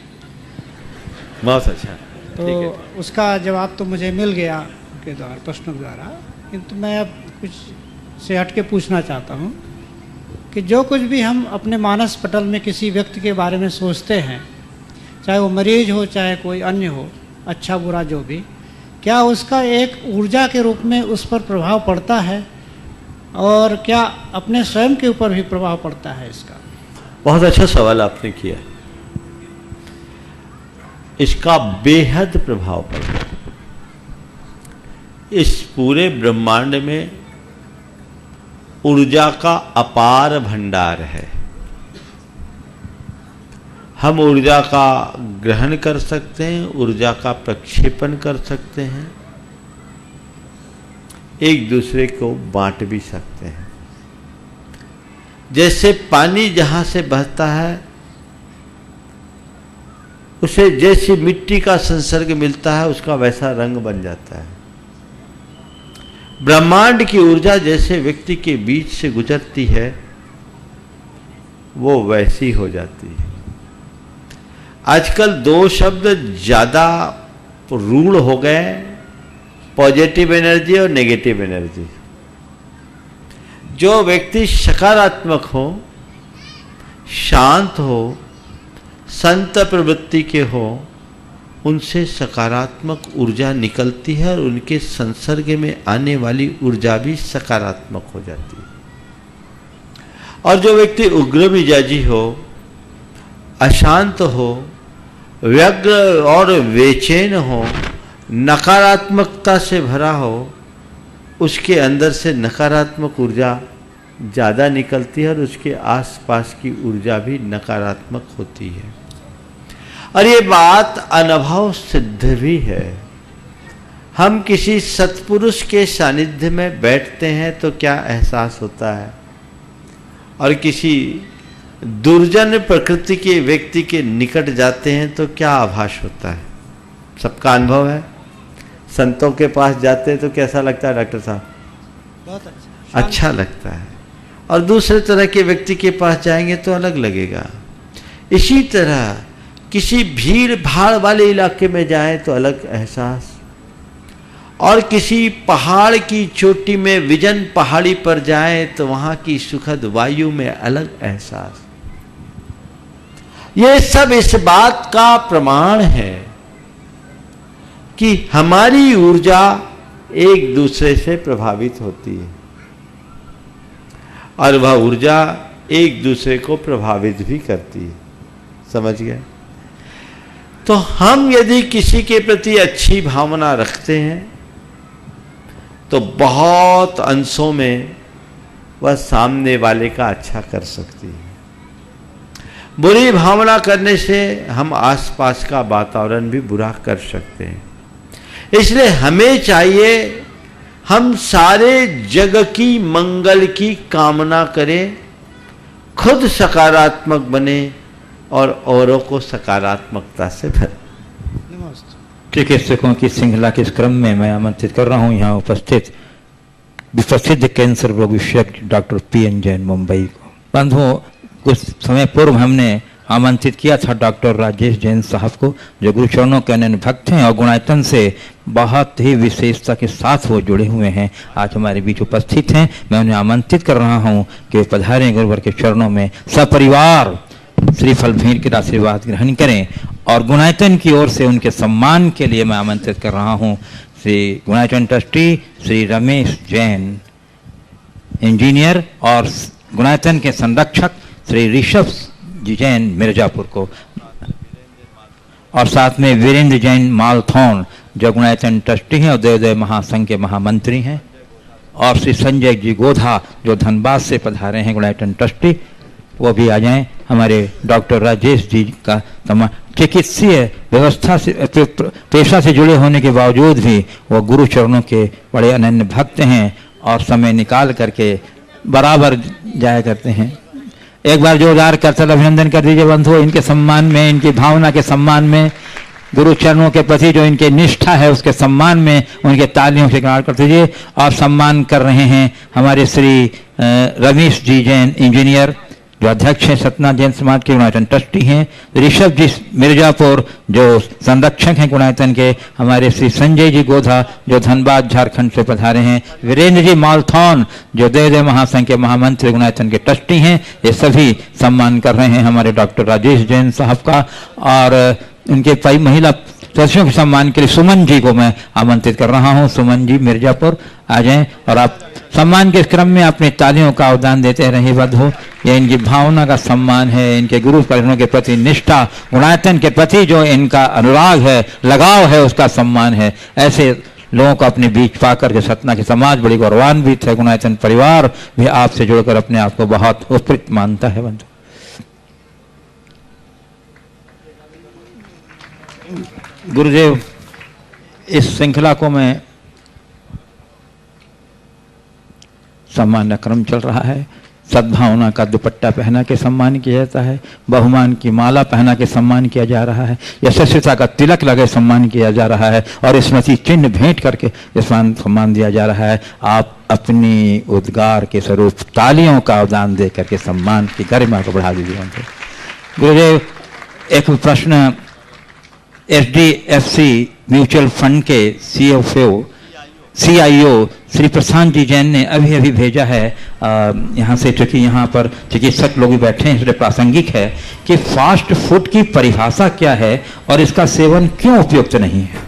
बहुत अच्छा। तो उसका जवाब तो मुझे मिल गया उनके द्वारा, प्रश्नों द्वारा। किंतु मैं अब कुछ से हट के पूछना चाहता हूँ कि जो कुछ भी हम अपने मानस पटल में किसी व्यक्ति के बारे में सोचते हैं, चाहे वो मरीज हो चाहे कोई अन्य हो, अच्छा बुरा जो भी, क्या उसका एक ऊर्जा के रूप में उस पर प्रभाव पड़ता है, और क्या अपने स्वयं के ऊपर भी प्रभाव पड़ता है इसका? बहुत अच्छा सवाल आपने किया। इसका बेहद प्रभाव पड़ता है। इस पूरे ब्रह्मांड में ऊर्जा का अपार भंडार है। हम ऊर्जा का ग्रहण कर सकते हैं, ऊर्जा का प्रक्षेपण कर सकते हैं, एक दूसरे को बांट भी सकते हैं। जैसे पानी जहां से बहता है उसे जैसी मिट्टी का संसर्ग मिलता है उसका वैसा रंग बन जाता है। ब्रह्मांड की ऊर्जा जैसे व्यक्ति के बीच से गुजरती है वो वैसी हो जाती है। आजकल दो शब्द ज्यादा रूढ़ हो गए, पॉजिटिव एनर्जी और नेगेटिव एनर्जी। जो व्यक्ति सकारात्मक हो, शांत हो, संत प्रवृत्ति के हो, उनसे सकारात्मक ऊर्जा निकलती है और उनके संसर्ग में आने वाली ऊर्जा भी सकारात्मक हो जाती है। और जो व्यक्ति उग्र मिजाजी हो, अशांत हो, व्यग्र और बेचैन हो, नकारात्मकता से भरा हो, उसके अंदर से नकारात्मक ऊर्जा ज़्यादा निकलती है और उसके आसपास की ऊर्जा भी नकारात्मक होती है। और ये बात अनुभव सिद्ध भी है। हम किसी सत्पुरुष के सानिध्य में बैठते हैं तो क्या एहसास होता है, और किसी दुर्जन प्रकृति के व्यक्ति के निकट जाते हैं तो क्या आभास होता है। सबका अनुभव है। संतों के पास जाते हैं तो कैसा लगता है डॉक्टर साहब? बहुत अच्छा, अच्छा लगता है। और दूसरे तरह के व्यक्ति के पास जाएंगे तो अलग लगेगा। इसी तरह किसी भीड़ भाड़ वाले इलाके में जाएं तो अलग एहसास, और किसी पहाड़ की चोटी में विजन पहाड़ी पर जाएं तो वहां की सुखद वायु में अलग एहसास। ये सब इस बात का प्रमाण है कि हमारी ऊर्जा एक दूसरे से प्रभावित होती है और वह ऊर्जा एक दूसरे को प्रभावित भी करती है। समझ गए? तो हम यदि किसी के प्रति अच्छी भावना रखते हैं तो बहुत अंशों में वह सामने वाले का अच्छा कर सकती है। बुरी भावना करने से हम आसपास का वातावरण भी बुरा कर सकते हैं। इसलिए हमें चाहिए हम सारे जग की मंगल की कामना करें, खुद सकारात्मक बने और औरों को सकारात्मकता से भरें। चिकित्सकों की श्रृंखला के इस क्रम में मैं आमंत्रित कर रहा हूं यहाँ उपस्थित विप्रसिद्ध कैंसर रोग विशेषज्ञ डॉक्टर PN जैन मुंबई को। बंधुओं, कुछ समय पूर्व हमने आमंत्रित किया था डॉक्टर राजेश जैन साहब को, जो गुरुचरणों के अनन्य भक्त हैं और गुणायतन से बहुत ही विशेषता के साथ वो जुड़े हुए हैं। आज हमारे बीच उपस्थित हैं। मैं उन्हें आमंत्रित कर रहा हूं कि वे पधारें, गुरुवर के चरणों में सपरिवार श्रीफल भेंट के आशीर्वाद ग्रहण करें। और गुणायतन की ओर से उनके सम्मान के लिए मैं आमंत्रित कर रहा हूं श्री गुणायतन ट्रस्टी श्री रमेश जैन इंजीनियर और गुणायतन के संरक्षक श्री ऋषभ जी जैन मिर्जापुर को, और साथ में वीरेंद्र जैन मालथौन जो गुणायतन ट्रस्टी हैं और देवोदय महासंघ के महामंत्री हैं, और श्री संजय जी गोधा जो धनबाद से पधारे हैं गुणायतन ट्रस्टी, वो भी आ जाएं। हमारे डॉक्टर राजेश जी का चिकित्सीय व्यवस्था से पेशा से जुड़े होने के बावजूद भी वो गुरु चरणों के बड़े अनन्य भक्त हैं और समय निकाल करके बराबर जाया करते हैं। एक बार जोरदार करतल अभिनंदन कर दीजिए बंधुओं, इनके सम्मान में, इनकी भावना के सम्मान में, गुरु चरणों के प्रति जो इनके निष्ठा है उसके सम्मान में उनके तालियों से ग्रहण कर दीजिए। और सम्मान कर रहे हैं हमारे श्री रमेश जी जैन इंजीनियर जो अध्यक्ष हैं सतना जैन समाज के, गुणायतन ट्रस्टी हैं, ऋषभ जी मिर्जापुर जो संरक्षक हैं गुणायतन के, हमारे श्री संजय जी गोधा जो धनबाद झारखंड से पधारे हैं, वीरेंद्र जी मालथौन जो देवोदय महासंघ के महामंत्री गुणायतन के ट्रस्टी हैं। ये सभी सम्मान कर रहे हैं हमारे डॉक्टर राजेश जैन साहब का। और उनके महिला सदस्यों के सम्मान के लिए सुमन जी को मैं आमंत्रित कर रहा हूं। सुमन जी मिर्जापुर आ जाएं और आप सम्मान के क्रम में अपनी तालियों का अवदान देते रहे बंधु। यह इनकी भावना का सम्मान है, इनके गुरु परिजनों के प्रति निष्ठा, गुणायतन के प्रति जो इनका अनुराग है, लगाव है, उसका सम्मान है। ऐसे लोगों को अपने बीच पाकर के सतना के समाज बड़ी गौरवान्वित है। गुणायतन परिवार भी आपसे जुड़कर अपने आप को बहुत उपकृत मानता है बंधु। गुरुदेव, इस श्रृंखला को मैं सम्मान क्रम चल रहा है। सद्भावना का दुपट्टा पहना के सम्मान किया जाता है, बहुमान की माला पहना के सम्मान किया जा रहा है, यशस्विता का तिलक लगे सम्मान किया जा रहा है और स्मृति चिन्ह भेंट करके सम्मान दिया जा रहा है। आप अपनी उद्गार के स्वरूप तालियों का अवदान दे करके सम्मान की गरिमा को बढ़ा दीजिए। गुरुदेव, एक प्रश्न HDFC म्यूचुअल फंड के CIO श्री प्रशांत जी जैन ने अभी अभी भेजा है यहाँ से, चूंकि यहाँ पर चिकित्सक लोग भी बैठे हैं इसलिए प्रासंगिक है कि फास्ट फूड की परिभाषा क्या है और इसका सेवन क्यों उपयुक्त नहीं है।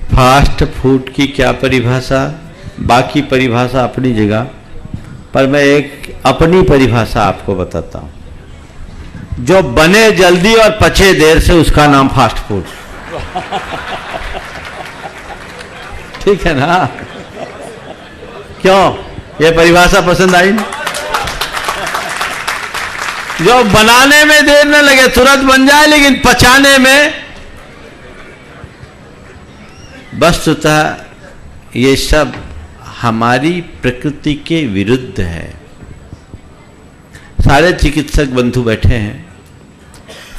फास्ट फूड की क्या परिभाषा, बाकी परिभाषा अपनी जगह, पर मैं एक अपनी परिभाषा आपको बताता हूं। जो बने जल्दी और पचे देर से उसका नाम फास्ट फूड। ठीक है ना? क्यों ये परिभाषा पसंद आई? जो बनाने में देर न लगे, तुरंत बन जाए, लेकिन पचाने में वस्तुतः ये सब हमारी प्रकृति के विरुद्ध है। सारे चिकित्सक बंधु बैठे हैं।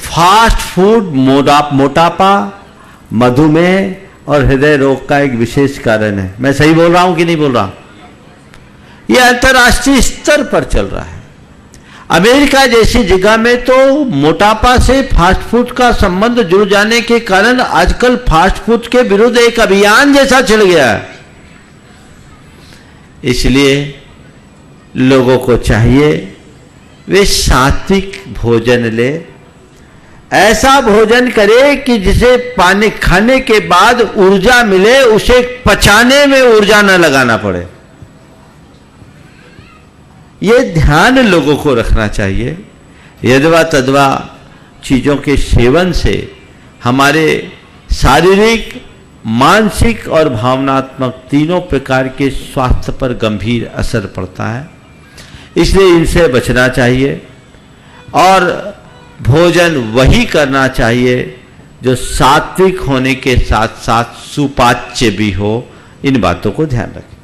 फास्ट फूड मोटापा, मधुमेह और हृदय रोग का एक विशेष कारण है। मैं सही बोल रहा हूं कि नहीं बोल रहा? यह अंतर्राष्ट्रीय स्तर पर चल रहा है। अमेरिका जैसी जगह में तो मोटापा से फास्ट फूड का संबंध जुड़ जाने के कारण आजकल फास्ट फूड के विरुद्ध एक अभियान जैसा चल गया है। इसलिए लोगों को चाहिए वे सात्विक भोजन ले, ऐसा भोजन करे कि जिसे पानी खाने के बाद ऊर्जा मिले, उसे पचाने में ऊर्जा न लगाना पड़े। ये ध्यान लोगों को रखना चाहिए। यद्वा तद्वा चीजों के सेवन से हमारे शारीरिक, मानसिक और भावनात्मक तीनों प्रकार के स्वास्थ्य पर गंभीर असर पड़ता है। इसलिए इनसे बचना चाहिए और भोजन वही करना चाहिए जो सात्विक होने के साथ साथ सुपाच्य भी हो। इन बातों को ध्यान रखें।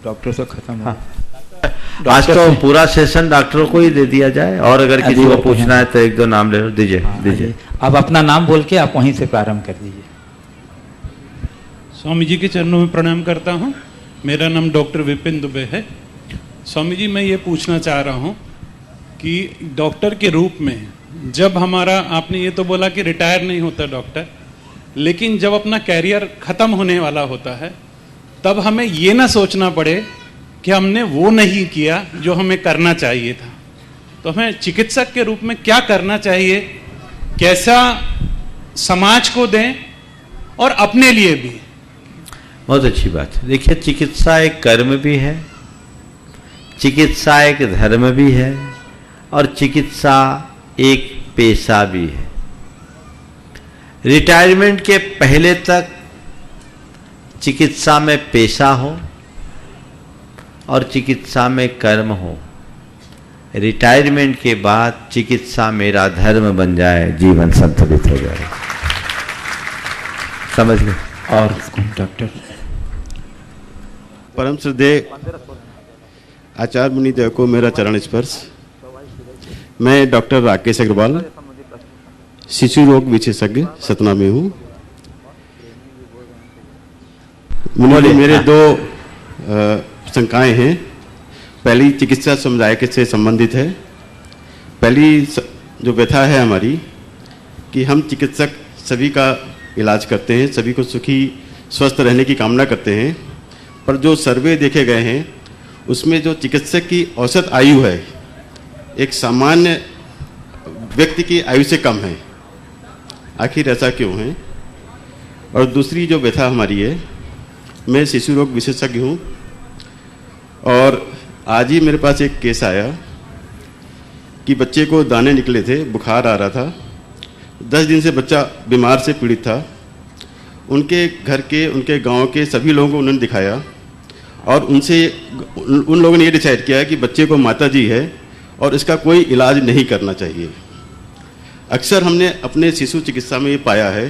डॉक्टर से खत्म हो। आज तो पूरा सेशन डॉक्टरों को ही दे दिया जाए, और अगर किसी को पूछना है तो एक दो नाम ले लो। दीजिए। अब अपना नाम बोल के आप वहीं से प्रारंभ कर दीजिए। स्वामी जी के चरणों में प्रणाम करता हूँ। मेरा नाम डॉक्टर विपिन दुबे है। स्वामी जी, मैं ये पूछना चाह रहा हूँ कि डॉक्टर के रूप में जब हमारा, आपने ये तो बोला कि रिटायर नहीं होता डॉक्टर, लेकिन जब अपना कैरियर खत्म होने वाला होता है तब हमें ये ना सोचना पड़े कि हमने वो नहीं किया जो हमें करना चाहिए था। तो हमें चिकित्सक के रूप में क्या करना चाहिए, कैसा समाज को दें और अपने लिए भी। बहुत अच्छी बात है। देखिए, चिकित्सा एक कर्म भी है, चिकित्सा एक धर्म भी है और चिकित्सा एक पेशा भी है। रिटायरमेंट के पहले तक चिकित्सा में पेशा हो और चिकित्सा में कर्म हो। रिटायरमेंट के बाद चिकित्सा मेरा धर्म बन जाए, जीवन संतुलित हो जाए। समझ गए? और डॉक्टर परम श्रद्धेय आचार्य मुनिदेव को मेरा चरण स्पर्श। मैं डॉक्टर राकेश अग्रवाल, शिशु रोग विशेषज्ञ सतना में हूँ। मेरे दो शंकाएं हैं। पहली चिकित्सा समुदाय से संबंधित है। पहली जो व्यथा है हमारी कि हम चिकित्सक सभी का इलाज करते हैं, सभी को सुखी स्वस्थ रहने की कामना करते हैं, पर जो सर्वे देखे गए हैं उसमें जो चिकित्सक की औसत आयु है एक सामान्य व्यक्ति की आयु से कम है। आखिर ऐसा क्यों है? और दूसरी जो व्यथा हमारी है, मैं शिशु रोग विशेषज्ञ हूँ और आज ही मेरे पास एक केस आया कि बच्चे को दाने निकले थे, बुखार आ रहा था, 10 दिन से बच्चा बीमार से पीड़ित था। उनके घर के, उनके गांव के सभी लोगों को उन्होंने दिखाया और उन लोगों ने ये डिसाइड किया कि बच्चे को माता जी है और इसका कोई इलाज नहीं करना चाहिए। अक्सर हमने अपने शिशु चिकित्सा में ये पाया है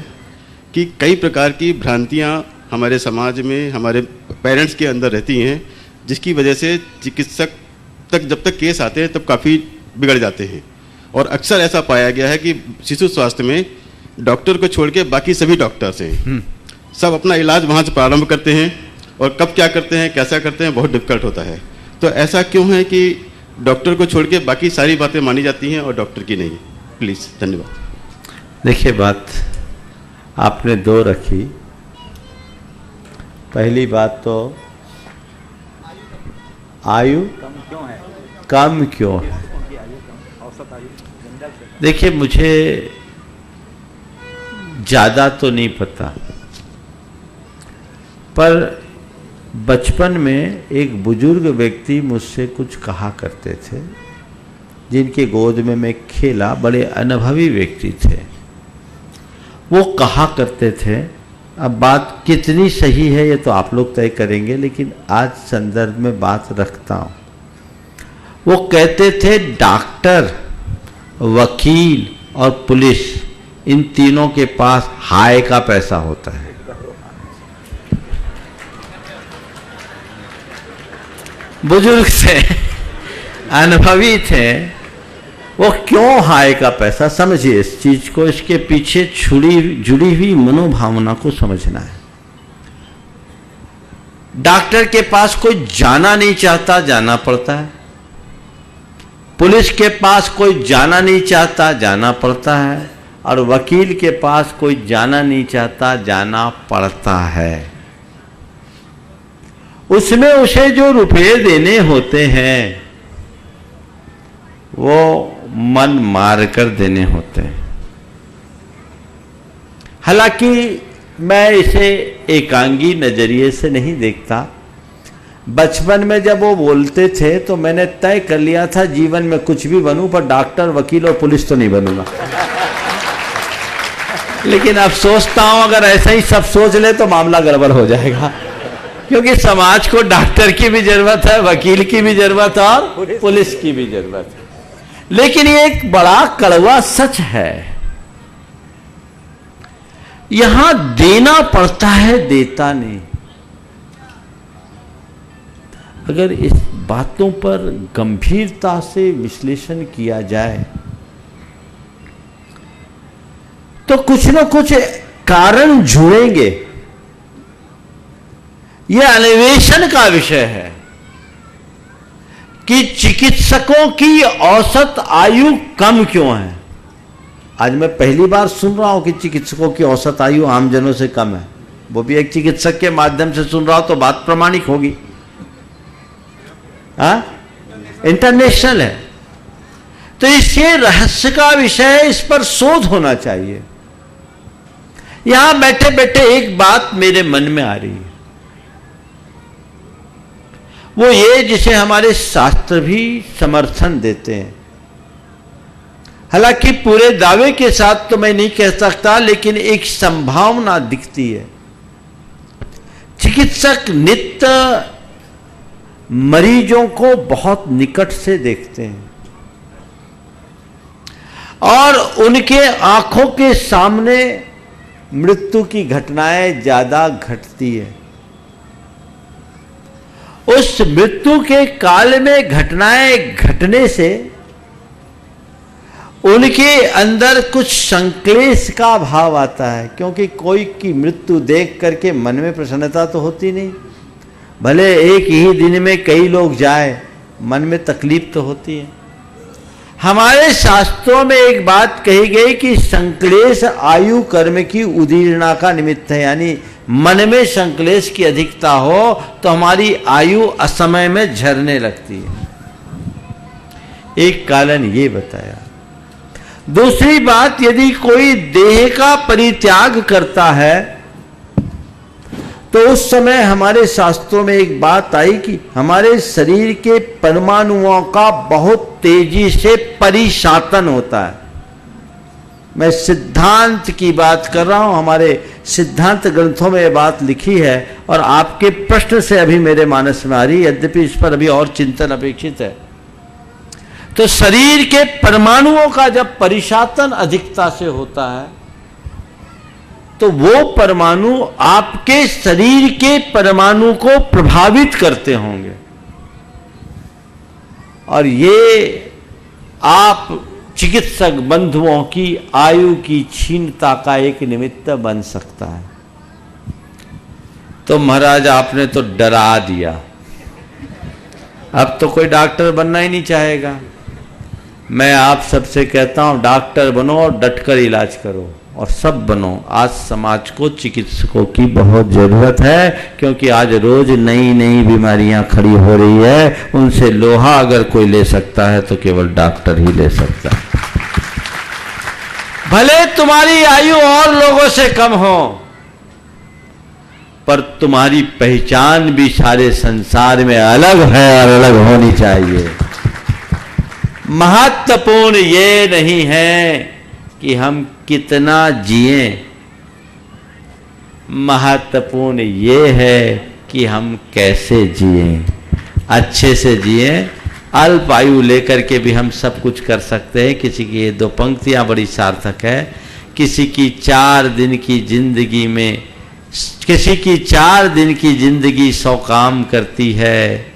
कि कई प्रकार की भ्रांतियाँ हमारे समाज में हमारे पेरेंट्स के अंदर रहती हैं, जिसकी वजह से चिकित्सक तक जब तक केस आते हैं तब काफ़ी बिगड़ जाते हैं। और अक्सर ऐसा पाया गया है कि शिशु स्वास्थ्य में डॉक्टर को छोड़ के बाकी सभी डॉक्टर्स हैं, सब अपना इलाज वहाँ से प्रारंभ करते हैं और कब क्या करते हैं कैसा करते हैं बहुत डिफिकल्ट होता है। तो ऐसा क्यों है कि डॉक्टर को छोड़ के बाकी सारी बातें मानी जाती हैं और डॉक्टर की नहीं? प्लीज़, धन्यवाद। देखिए, बात आपने दो रखी। पहली बात तो आयु कम क्यों है। देखिए, मुझे ज़्यादा तो नहीं पता, पर बचपन में एक बुजुर्ग व्यक्ति मुझसे कुछ कहा करते थे, जिनके गोद में मैं खेला, बड़े अनुभवी व्यक्ति थे। वो कहा करते थे, अब बात कितनी सही है ये तो आप लोग तय करेंगे, लेकिन आज संदर्भ में बात रखता हूँ। वो कहते थे डॉक्टर, वकील और पुलिस, इन तीनों के पास हाय का पैसा होता है। बुजुर्ग थे, अनुभवी थे, वो क्यों हाय का पैसा, समझिए इस चीज को, इसके पीछे जुड़ी हुई मनोभावना को समझना है। डॉक्टर के पास कोई जाना नहीं चाहता, जाना पड़ता है। पुलिस के पास कोई जाना नहीं चाहता, जाना पड़ता है। और वकील के पास कोई जाना नहीं चाहता, जाना पड़ता है। उसमें उसे जो रुपए देने होते हैं वो मन मार कर देने होते हैं। हालांकि मैं इसे एकांगी नजरिए से नहीं देखता। बचपन में जब वो बोलते थे तो मैंने तय कर लिया था जीवन में कुछ भी बनूं, पर डॉक्टर, वकील और पुलिस तो नहीं बनूंगा। लेकिन अब सोचता हूं अगर ऐसा ही सब सोच ले तो मामला गड़बड़ हो जाएगा, क्योंकि समाज को डॉक्टर की भी जरूरत है, वकील की भी जरूरत है और पुलिस की भी जरूरत है। लेकिन ये एक बड़ा कड़वा सच है, यहां देना पड़ता है, देता नहीं। अगर इस बातों पर गंभीरता से विश्लेषण किया जाए तो कुछ न कुछ कारण जुड़ेंगे। यह अन्वेषण का विषय है कि चिकित्सकों की औसत आयु कम क्यों है। आज मैं पहली बार सुन रहा हूं कि चिकित्सकों की औसत आयु आमजनों से कम है, वो भी एक चिकित्सक के माध्यम से सुन रहा हूं तो बात प्रमाणिक होगी। इंटरनेशनल है, तो इससे रहस्य का विषय है, इस पर शोध होना चाहिए। यहां बैठे बैठे एक बात मेरे मन में आ रही है, वो ये जिसे हमारे शास्त्र भी समर्थन देते हैं। हालांकि पूरे दावे के साथ तो मैं नहीं कह सकता, लेकिन एक संभावना दिखती है। चिकित्सक नित्य मरीजों को बहुत निकट से देखते हैं और उनके आंखों के सामने मृत्यु की घटनाएं ज्यादा घटती है। उस मृत्यु के काल में घटनाएं घटने से उनके अंदर कुछ संक्लेश का भाव आता है, क्योंकि कोई की मृत्यु देख करके मन में प्रसन्नता तो होती नहीं। भले एक ही दिन में कई लोग जाए, मन में तकलीफ तो होती है। हमारे शास्त्रों में एक बात कही गई कि संक्लेश आयु कर्म की उदीर्णा का निमित्त है, यानी मन में संक्लेश की अधिकता हो तो हमारी आयु असमय में झरने लगती है। एक कारण ये बताया। दूसरी बात, यदि कोई देह का परित्याग करता है तो उस समय हमारे शास्त्रों में एक बात आई कि हमारे शरीर के परमाणुओं का बहुत तेजी से परिशातन होता है। मैं सिद्धांत की बात कर रहा हूं, हमारे सिद्धांत ग्रंथों में यह बात लिखी है और आपके प्रश्न से अभी मेरे मानस में आ रही, यद्यपि इस पर अभी और चिंतन अपेक्षित है। तो शरीर के परमाणुओं का जब परिशातन अधिकता से होता है तो वो परमाणु आपके शरीर के परमाणु को प्रभावित करते होंगे, और ये आप चिकित्सक बंधुओं की आयु की क्षीणता का एक निमित्त बन सकता है। तो महाराज आपने तो डरा दिया, अब तो कोई डॉक्टर बनना ही नहीं चाहेगा। मैं आप सबसे कहता हूं डॉक्टर बनो और डटकर इलाज करो, और सब बनो। आज समाज को चिकित्सकों की बहुत जरूरत है, क्योंकि आज रोज नई नई बीमारियां खड़ी हो रही है। उनसे लोहा अगर कोई ले सकता है तो केवल डॉक्टर ही ले सकता है। भले तुम्हारी आयु और लोगों से कम हो, पर तुम्हारी पहचान भी सारे संसार में अलग है और अलग होनी चाहिए। महत्वपूर्ण ये नहीं है कि हम कितना जिए, महत्वपूर्ण ये है कि हम कैसे जिए, अच्छे से जिए। अल्प आयु लेकर के भी हम सब कुछ कर सकते हैं। किसी की ये 2 पंक्तियां बड़ी सार्थक है। किसी की 4 दिन की जिंदगी में, किसी की 4 दिन की जिंदगी 100 काम करती है,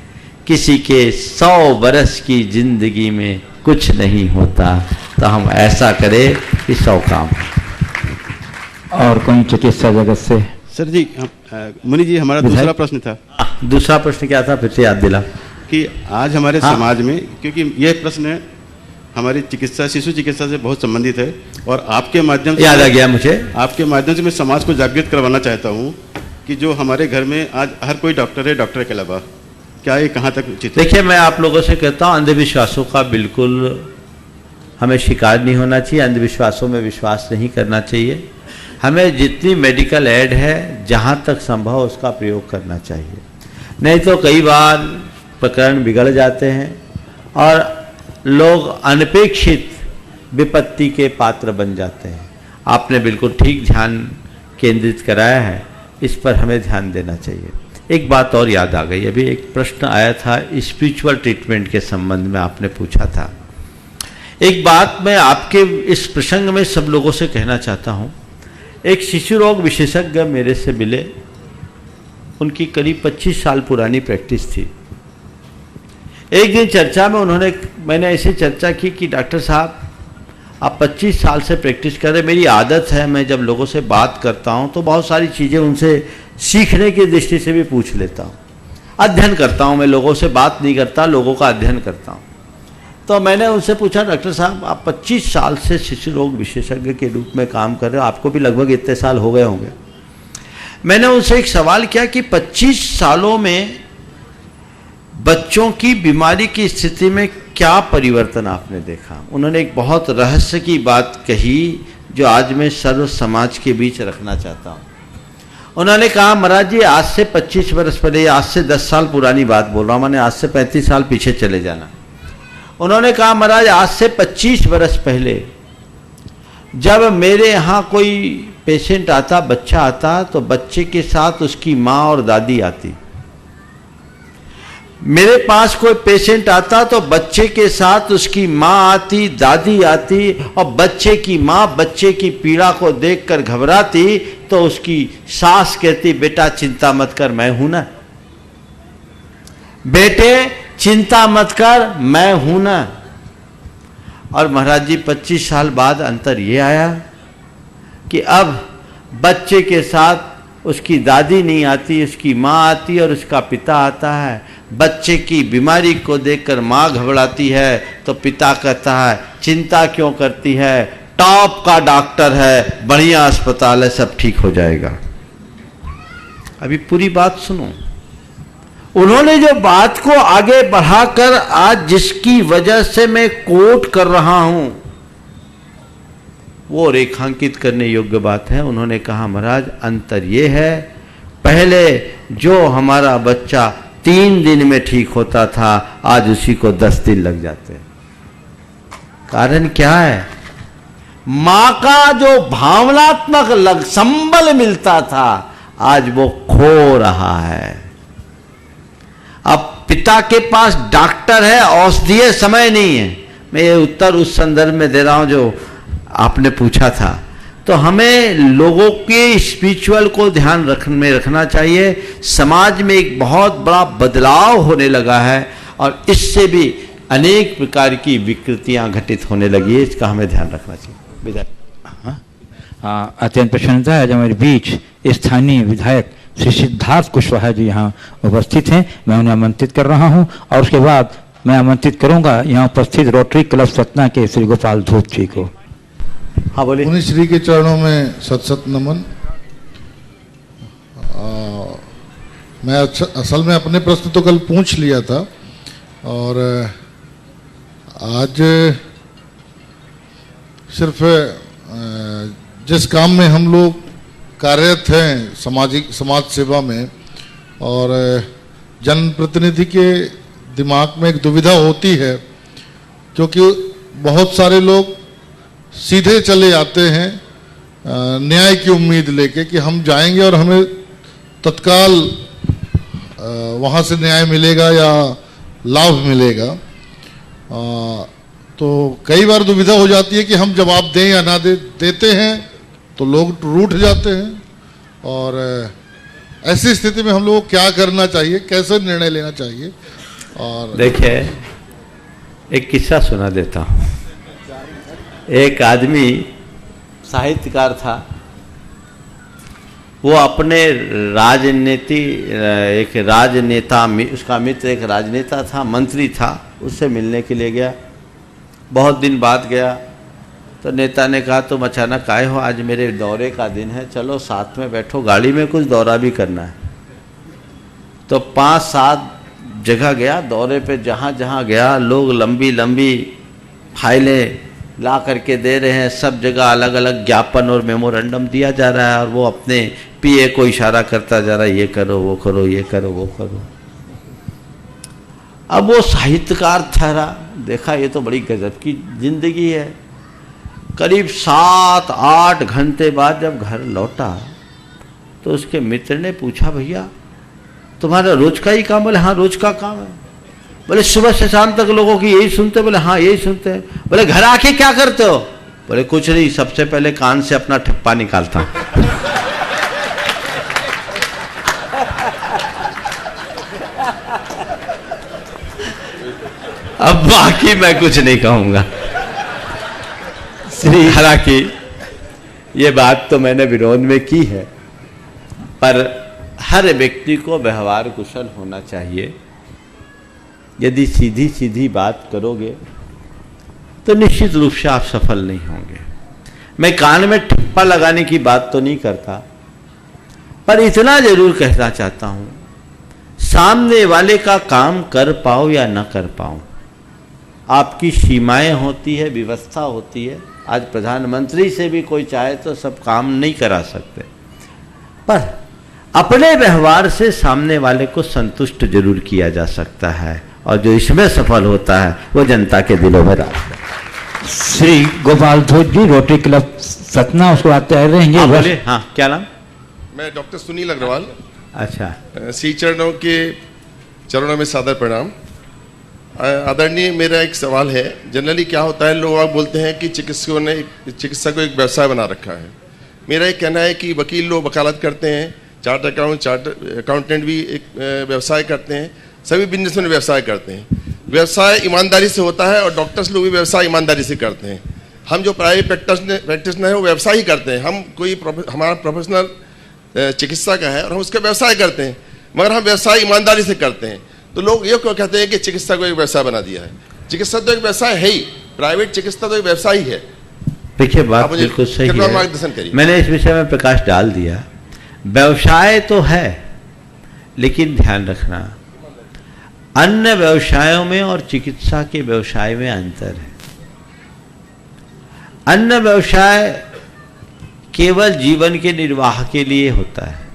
किसी के 100 बरस की जिंदगी में कुछ नहीं होता। तो हम ऐसा करें कि 100 काम। और कोई चिकित्सा जगत से? सर जी, मुनि जी, हमारा दूसरा प्रश्न था। दूसरा प्रश्न क्या था, फिर से याद दिला। कि आज हमारे समाज में, क्योंकि यह प्रश्न हमारी चिकित्सा, शिशु चिकित्सा से बहुत संबंधित है, और आपके माध्यम से याद आ गया मुझे। आपके माध्यम से मैं समाज को जागृत करवाना चाहता हूँ कि जो हमारे घर में आज हर कोई डॉक्टर है, डॉक्टर के अलावा, क्या ये कहाँ तक उचित है? देखिए, मैं आप लोगों से कहता हूँ अंधविश्वासों का बिल्कुल हमें शिकार नहीं होना चाहिए, अंधविश्वासों में विश्वास नहीं करना चाहिए। हमें जितनी मेडिकल एड है जहाँ तक संभव उसका प्रयोग करना चाहिए, नहीं तो कई बार प्रकरण बिगड़ जाते हैं और लोग अनपेक्षित विपत्ति के पात्र बन जाते हैं। आपने बिल्कुल ठीक ध्यान केंद्रित कराया है, इस पर हमें ध्यान देना चाहिए। एक बात और याद आ गई, अभी एक प्रश्न आया था स्पिरिचुअल ट्रीटमेंट के संबंध में, आपने पूछा था। एक बात मैं आपके इस प्रसंग में सब लोगों से कहना चाहता हूँ। एक शिशु रोग विशेषज्ञ मेरे से मिले, उनकी करीब 25 साल पुरानी प्रैक्टिस थी। एक दिन चर्चा में मैंने ऐसे चर्चा की कि डॉक्टर साहब, आप 25 साल से प्रैक्टिस कर रहे, मेरी आदत है मैं जब लोगों से बात करता हूं तो बहुत सारी चीज़ें उनसे सीखने की दृष्टि से भी पूछ लेता हूं, अध्ययन करता हूं। मैं लोगों से बात नहीं करता, लोगों का अध्ययन करता हूं। तो मैंने उनसे पूछा, डॉक्टर साहब आप 25 साल से शिशु रोग विशेषज्ञ के रूप में काम कर रहे हो, आपको भी लगभग इतने साल हो गए होंगे। मैंने उनसे एक सवाल किया कि 25 सालों में बच्चों की बीमारी की स्थिति में क्या परिवर्तन आपने देखा? उन्होंने एक बहुत रहस्य की बात कही जो आज मैं सर्व समाज के बीच रखना चाहता हूँ। उन्होंने कहा, महाराज जी आज से 25 वर्ष पहले, आज से 10 साल पुरानी बात बोल रहा हूँ, मैंने आज से 35 साल पीछे चले जाना। उन्होंने कहा, महाराज आज से 25 वर्ष पहले जब मेरे यहाँ कोई पेशेंट आता, बच्चा आता, तो बच्चे के साथ उसकी माँ और दादी आती। मेरे पास कोई पेशेंट आता तो बच्चे के साथ उसकी माँ आती, दादी आती, और बच्चे की माँ बच्चे की पीड़ा को देखकर घबराती तो उसकी सास कहती, बेटा चिंता मत कर, मैं हूं ना, बेटे चिंता मत कर, मैं हूं ना। और महाराज जी 25 साल बाद अंतर ये आया कि अब बच्चे के साथ उसकी दादी नहीं आती, उसकी माँ आती और उसका पिता आता है। बच्चे की बीमारी को देखकर माँ घबराती है तो पिता कहता है, चिंता क्यों करती है, टॉप का डॉक्टर है, बढ़िया अस्पताल है, सब ठीक हो जाएगा। अभी पूरी बात सुनो। उन्होंने जो बात को आगे बढ़ाकर आज जिसकी वजह से मैं कोट कर रहा हूं वो रेखांकित करने योग्य बात है। उन्होंने कहा, महाराज अंतर ये है, पहले जो हमारा बच्चा 3 दिन में ठीक होता था आज उसी को 10 दिन लग जाते हैं। कारण क्या है? मां का जो भावनात्मक संबल मिलता था आज वो खो रहा है। अब पिता के पास डॉक्टर है, औषधीय समय नहीं है। मैं ये उत्तर उस संदर्भ में दे रहा हूं जो आपने पूछा था। तो हमें लोगों के स्पिरिचुअल को ध्यान में रखना चाहिए। समाज में एक बहुत बड़ा बदलाव होने लगा है और इससे भी अनेक प्रकार की विकृतियां घटित होने लगी है, इसका हमें ध्यान रखना चाहिए। विधायक अत्यंत प्रसन्नता है, आज हमारे बीच स्थानीय विधायक श्री सिद्धार्थ कुशवाहा जी यहाँ उपस्थित हैं। मैं उन्हें आमंत्रित कर रहा हूँ और उसके बाद मैं आमंत्रित करूंगा यहाँ उपस्थित रोटरी क्लब सतना के श्री गोपाल धूप जी को। हाँ बोलिए। मुनि श्री के चरणों में सत सत नमन। मैं असल में अपने प्रश्न तो कल पूछ लिया था और आज सिर्फ जिस काम में हम लोग कार्यरत हैं समाज सेवा में, और जनप्रतिनिधि के दिमाग में एक दुविधा होती है, क्योंकि बहुत सारे लोग सीधे चले आते हैं न्याय की उम्मीद लेके कि हम जाएंगे और हमें तत्काल वहाँ से न्याय मिलेगा या लाभ मिलेगा। तो कई बार दुविधा हो जाती है कि हम जवाब दें या ना देते हैं तो लोग रूठ जाते हैं, और ऐसी स्थिति में हम लोगों को क्या करना चाहिए, कैसे निर्णय लेना चाहिए। और देखिए, एक किस्सा सुना देता हूँ। एक आदमी साहित्यकार था, वो अपने एक राजनेता, उसका मित्र एक राजनेता था, मंत्री था, उससे मिलने के लिए गया। बहुत दिन बाद गया तो नेता ने कहा तुम अचानक आए हो, आज मेरे दौरे का दिन है, चलो साथ में बैठो, गाड़ी में कुछ दौरा भी करना है। तो 5-7 जगह गया दौरे पे, जहाँ जहाँ गया लोग लंबी लंबी फाइलें ला करके दे रहे हैं, सब जगह अलग अलग ज्ञापन और मेमोरेंडम दिया जा रहा है, और वो अपने पीए को इशारा करता जा रहा है, ये करो वो करो, ये करो वो करो। अब वो साहित्यकार ठहरा, देखा ये तो बड़ी गजब की जिंदगी है। करीब 7-8 घंटे बाद जब घर लौटा तो उसके मित्र ने पूछा, भैया तुम्हारा रोज का ही काम? बोले हाँ रोज का काम है। बोले सुबह से शाम तक लोगों की यही सुनते? बोले हाँ यही सुनते हैं। बोले घर आके क्या करते हो? बोले कुछ नहीं, सबसे पहले कान से अपना ठप्पा निकालता हूं। अब बाकी मैं कुछ नहीं कहूंगा। हालांकि ये बात तो मैंने विरोध में की है, पर हर व्यक्ति को व्यवहार कुशल होना चाहिए। यदि सीधी सीधी बात करोगे तो निश्चित रूप से आप सफल नहीं होंगे। मैं कान में ठप्पा लगाने की बात तो नहीं करता, पर इतना जरूर कहना चाहता हूं, सामने वाले का काम कर पाओ या न कर पाओ, आपकी सीमाएं होती है, व्यवस्था होती है। आज प्रधानमंत्री से भी कोई चाहे तो सब काम नहीं करा सकते, पर अपने व्यवहार से सामने वाले को संतुष्ट जरूर किया जा सकता है, और जो इसमें सफल होता है वो जनता के दिलों में राज है। श्री गोपाल धूप जी, रोटरी क्लब सतना, उसको आते आ रहेंगे। हाँ, क्या नाम? मैं डॉक्टर सुनील अग्रवाल। अच्छा। श्री चरणों में सादर प्रणाम। आदरणीय, मेरा एक सवाल है। जनरली क्या होता है, लोग बोलते हैं कि चिकित्सकों ने चिकित्सा को एक व्यवसाय बना रखा है। मेरा एक कहना है कि वकील लोग वकालत करते हैं, चार्ट अकाउंटेंट भी एक व्यवसाय करते हैं, सभी बिजनेसमैन व्यवसाय करते हैं। व्यवसाय ईमानदारी से होता है, और डॉक्टर्स लोग भी व्यवसाय ईमानदारी से करते हैं। हम जो प्राइवेट प्रैक्टिशनर है वो व्यवसाय ही करते हैं। हम हमारा प्रोफेशनल चिकित्सा का है और हम उसका व्यवसाय करते हैं, मगर हम व्यवसाय ईमानदारी से करते हैं। तो लोग ये क्यों कहते हैं कि चिकित्सा को एक व्यवसाय बना दिया है? चिकित्सा तो एक व्यवसाय है ही, प्राइवेट चिकित्सा तो एक व्यवसाय ही है। देखिए, बात बिल्कुल सही है, मार्गदर्शन करिए। मैंने इस विषय में प्रकाश डाल दिया। व्यवसाय तो है, लेकिन ध्यान रखना, अन्य व्यवसायों में और चिकित्सा के व्यवसाय में अंतर है। अन्य व्यवसाय केवल जीवन के निर्वाह के लिए होता है,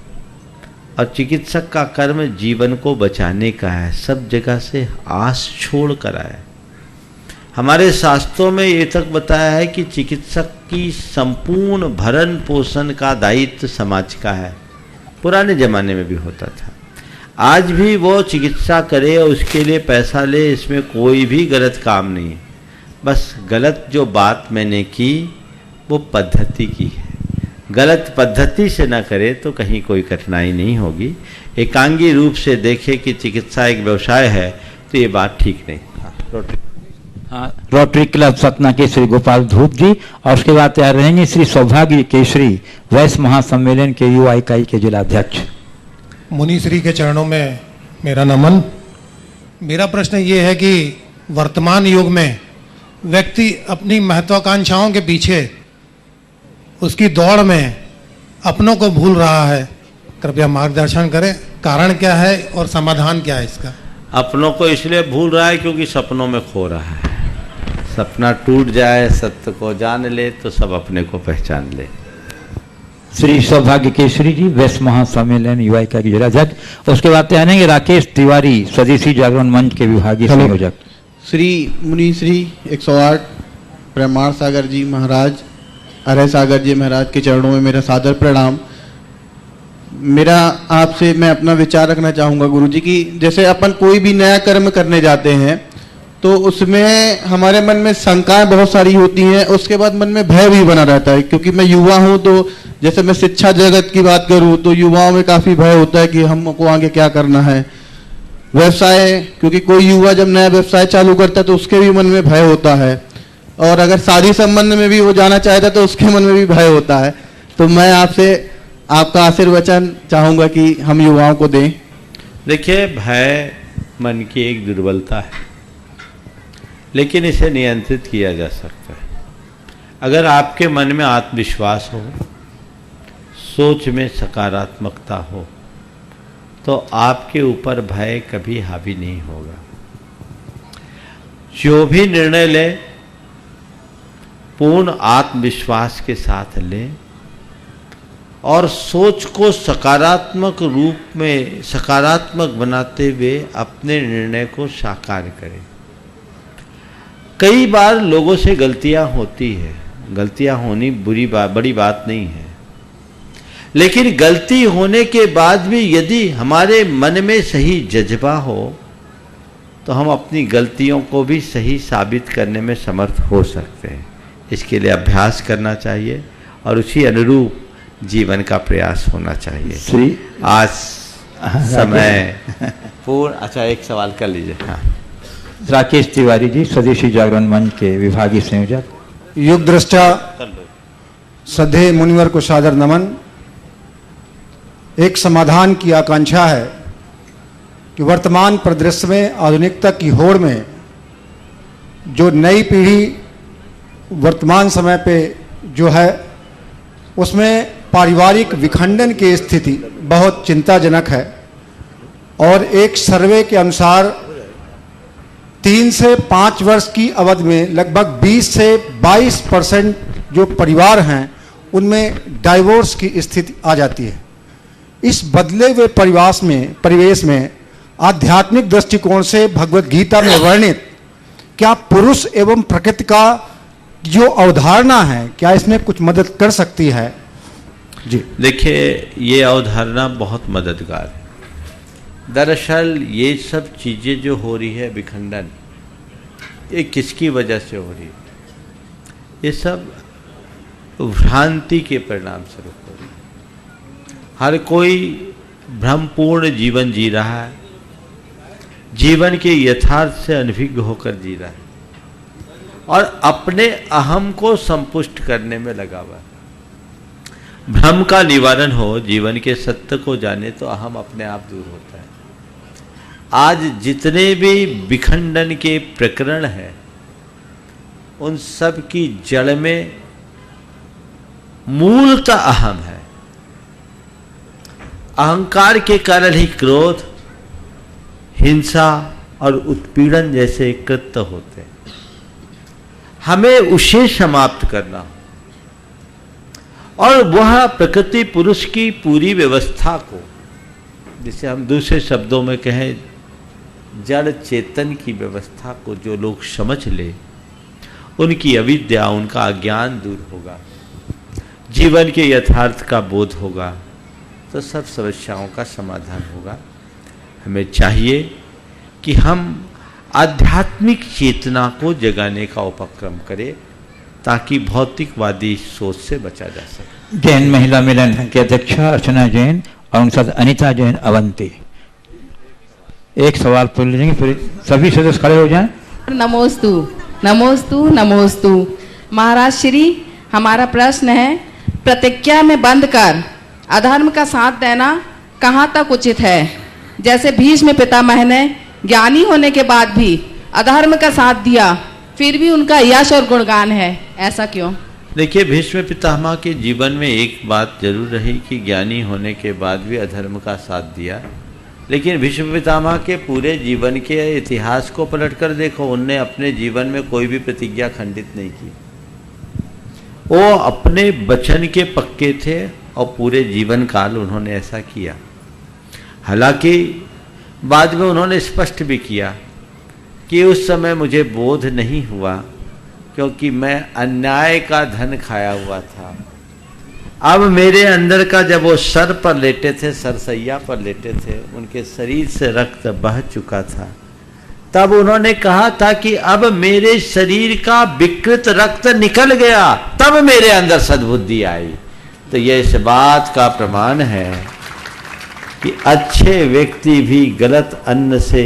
और चिकित्सक का कर्म जीवन को बचाने का है, सब जगह से आस छोड़ कर आए। हमारे शास्त्रों में ये तक बताया है कि चिकित्सक की संपूर्ण भरण पोषण का दायित्व समाज का है। पुराने जमाने में भी होता था, आज भी वो चिकित्सा करे और उसके लिए पैसा ले, इसमें कोई भी गलत काम नहीं है। बस गलत जो बात मैंने की वो पद्धति की है। गलत पद्धति से न करे तो कहीं कोई कठिनाई नहीं होगी। एकांगी रूप से देखे कि चिकित्सा एक व्यवसाय है तो ये बात ठीक नहीं। रोटरी क्लब सतना के श्री गोपाल धूप जी, और उसके बाद तैयार रहेंगे श्री सौभाग्य केसरी वैश्य महासम्मेलन के युवा इकाई के जिलाध्यक्ष। मुनिश्री के चरणों में मेरा नमन। मेरा प्रश्न ये है कि वर्तमान युग में व्यक्ति अपनी महत्वाकांक्षाओं के पीछे उसकी दौड़ में अपनों को भूल रहा है, कृपया मार्गदर्शन करें। कारण क्या है और समाधान क्या है इसका? अपनों को इसलिए भूल रहा है क्योंकि सपनों में खो रहा है। सपना टूट जाए, सत्य को जान ले तो सब अपने को पहचान ले। श्री सौभाग्य केसरी जी वैश्य महासम्मेलन युवा इकाई के जिलाध्यक्ष। उसके बाद आनेंगे राकेश तिवारी स्वदेशी जागरण मंच के विभागीय संयोजक। श्री मुनिश्री 108 प्रमाण सागर जी महाराज, अरय सागर जी महाराज के चरणों में मेरा सादर प्रणाम। मेरा आपसे मैं अपना विचार रखना चाहूँगा गुरु जी की जैसे अपन कोई भी नया कर्म करने जाते हैं तो उसमें हमारे मन में शंकाएं बहुत सारी होती हैं, उसके बाद मन में भय भी बना रहता है। क्योंकि मैं युवा हूँ तो जैसे मैं शिक्षा जगत की बात करूँ तो युवाओं में काफ़ी भय होता है कि हमको आगे क्या करना है। व्यवसाय, क्योंकि कोई युवा जब नया व्यवसाय चालू करता है तो उसके भी मन में भय होता है, और अगर शादी संबंध में भी वो जाना चाहता है तो उसके मन में भी भय होता है। तो मैं आपसे आपका आशीर्वचन चाहूँगा कि हम युवाओं को दें। देखिए, भय मन की एक दुर्बलता है, लेकिन इसे नियंत्रित किया जा सकता है। अगर आपके मन में आत्मविश्वास हो, सोच में सकारात्मकता हो, तो आपके ऊपर भय कभी हावी नहीं होगा। जो भी निर्णय ले पूर्ण आत्मविश्वास के साथ ले और सोच को सकारात्मक रूप में सकारात्मक बनाते हुए अपने निर्णय को साकार करें। कई बार लोगों से गलतियां होती है, गलतियां होनी बड़ी बात नहीं है, लेकिन गलती होने के बाद भी यदि हमारे मन में सही जज्बा हो तो हम अपनी गलतियों को भी सही साबित करने में समर्थ हो सकते हैं। इसके लिए अभ्यास करना चाहिए और उसी अनुरूप जीवन का प्रयास होना चाहिए। आज समय पूर्ण। अच्छा, एक सवाल कर लीजिए। हाँ, राकेश तिवारी जी स्वदेशी जागरण मंच के विभागीय संयोजक। युग दृष्टा श्रद्धेय मुनिवर को सादर नमन। एक समाधान की आकांक्षा है कि वर्तमान परिदृश्य में आधुनिकता की होड़ में जो नई पीढ़ी वर्तमान समय पे जो है उसमें पारिवारिक विखंडन की स्थिति बहुत चिंताजनक है। और एक सर्वे के अनुसार 3 से 5 वर्ष की अवधि में लगभग 20 से 22% जो परिवार हैं उनमें डाइवोर्स की स्थिति आ जाती है। इस बदले हुए परिवेश में आध्यात्मिक दृष्टिकोण से भगवत गीता में वर्णित क्या पुरुष एवं प्रकृति का जो अवधारणा है क्या इसमें कुछ मदद कर सकती है? जी देखिए, ये अवधारणा बहुत मददगार है। दरअसल ये सब चीज़ें जो हो रही है विखंडन, ये किसकी वजह से हो रही है? ये सब भ्रांति के परिणाम स्वरूप हो रही है। हर कोई भ्रमपूर्ण जीवन जी रहा है, जीवन के यथार्थ से अनभिज्ञ होकर जी रहा है और अपने अहम को संपुष्ट करने में लगा हुआ है। भ्रम का निवारण हो, जीवन के सत्य को जाने तो अहम अपने आप दूर होता है। आज जितने भी विखंडन के प्रकरण हैं उन सब की जड़ में मूलतः अहम है। अहंकार के कारण ही क्रोध, हिंसा और उत्पीड़न जैसे कृत्य होते हैं। हमें उसे समाप्त करना और वह प्रकृति पुरुष की पूरी व्यवस्था को, जिसे हम दूसरे शब्दों में कहें जड़ चेतन की व्यवस्था को जो लोग समझ ले, उनकी अविद्या, उनका अज्ञान दूर होगा, जीवन के यथार्थ का बोध होगा तो सब समस्याओं का समाधान होगा। हमें चाहिए कि हम आध्यात्मिक चेतना को जगाने का उपक्रम करें ताकि भौतिकवादी सोच से बचा जा सके। जैन महिला मिलन के अध्यक्षा अर्चना जैन और उनके साथ अनीता जैन अवंती एक सवाल पूछ लेंगे, फिर सभी सदस्य खड़े हो जाएं। नमोस्तु नमोस्तु नमोस्तु। महाराज श्री, हमारा प्रश्न है, प्रतिज्ञा में बंद कर अधर्म का साथ देना कहाँ तक उचित है? जैसे भीष्म पितामह ने ज्ञानी होने के बाद भी अधर्म का साथ दिया, फिर भी उनका यश और गुणगान है, ऐसा क्यों? देखिए, भीष्म पितामह के जीवन में एक बात जरूर रही कि ज्ञानी होने के बाद भी अधर्म का साथ दिया, लेकिन भीष्म पितामह के पूरे जीवन के इतिहास को पलटकर देखो, उनने अपने जीवन में कोई भी प्रतिज्ञा खंडित नहीं की। वो अपने वचन के पक्के थे और पूरे जीवन काल उन्होंने ऐसा किया। हालांकि बाद में उन्होंने स्पष्ट भी किया कि उस समय मुझे बोध नहीं हुआ क्योंकि मैं अन्याय का धन खाया हुआ था। अब मेरे अंदर का, जब वो सर पर लेटे थे, सरसैया पर लेटे थे, उनके शरीर से रक्त बह चुका था, तब उन्होंने कहा था कि अब मेरे शरीर का विकृत रक्त निकल गया, तब मेरे अंदर सद्बुद्धि आई। तो यह इस बात का प्रमाण है कि अच्छे व्यक्ति भी गलत अन्न से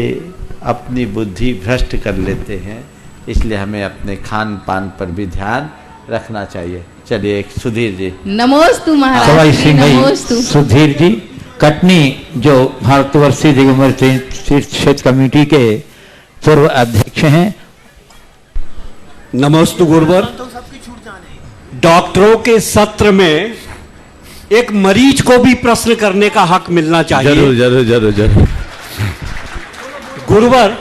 अपनी बुद्धि भ्रष्ट कर लेते हैं, इसलिए हमें अपने खान पान पर भी ध्यान रखना चाहिए। चलिए, एक सुधीर जी। नमोस्तु महाराज श्री, नमोस्तु। सुधीर जी कटनी, जो भारतवर्षीय दिगंबर तीर्थ क्षेत्र कमेटी के पूर्व अध्यक्ष हैं। नमोस्तु गुरुवर। डॉक्टरों के सत्र में एक मरीज को भी प्रश्न करने का हक मिलना चाहिए। जरूर जरूर जरूर जरूर। गुरुवर,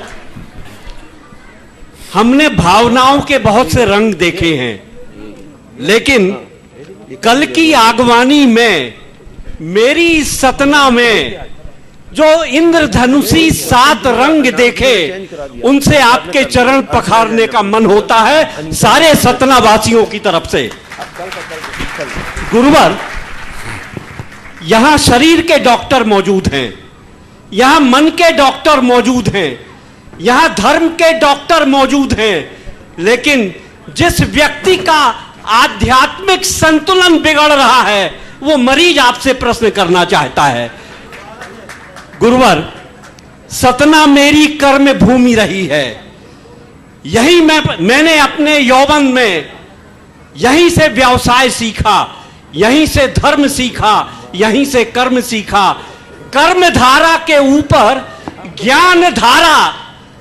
हमने भावनाओं के बहुत से रंग देखे हैं, लेकिन कल की आगवानी में मेरी इस सतना में जो इंद्रधनुषी 7 रंग देखे, उनसे आपके चरण पखारने का मन होता है सारे सतनावासियों की तरफ से। गुरुवर, यहां शरीर के डॉक्टर मौजूद हैं, यहां मन के डॉक्टर मौजूद हैं, यहां धर्म के डॉक्टर मौजूद हैं, लेकिन जिस व्यक्ति का आध्यात्मिक संतुलन बिगड़ रहा है, वो मरीज आपसे प्रश्न करना चाहता है। गुरुवर, सतना मेरी कर्म भूमि रही है। यही मैंने अपने यौवन में यहीं से व्यवसाय सीखा, यहीं से धर्म सीखा, यहीं से कर्म सीखा। कर्म धारा के ऊपर ज्ञान धारा,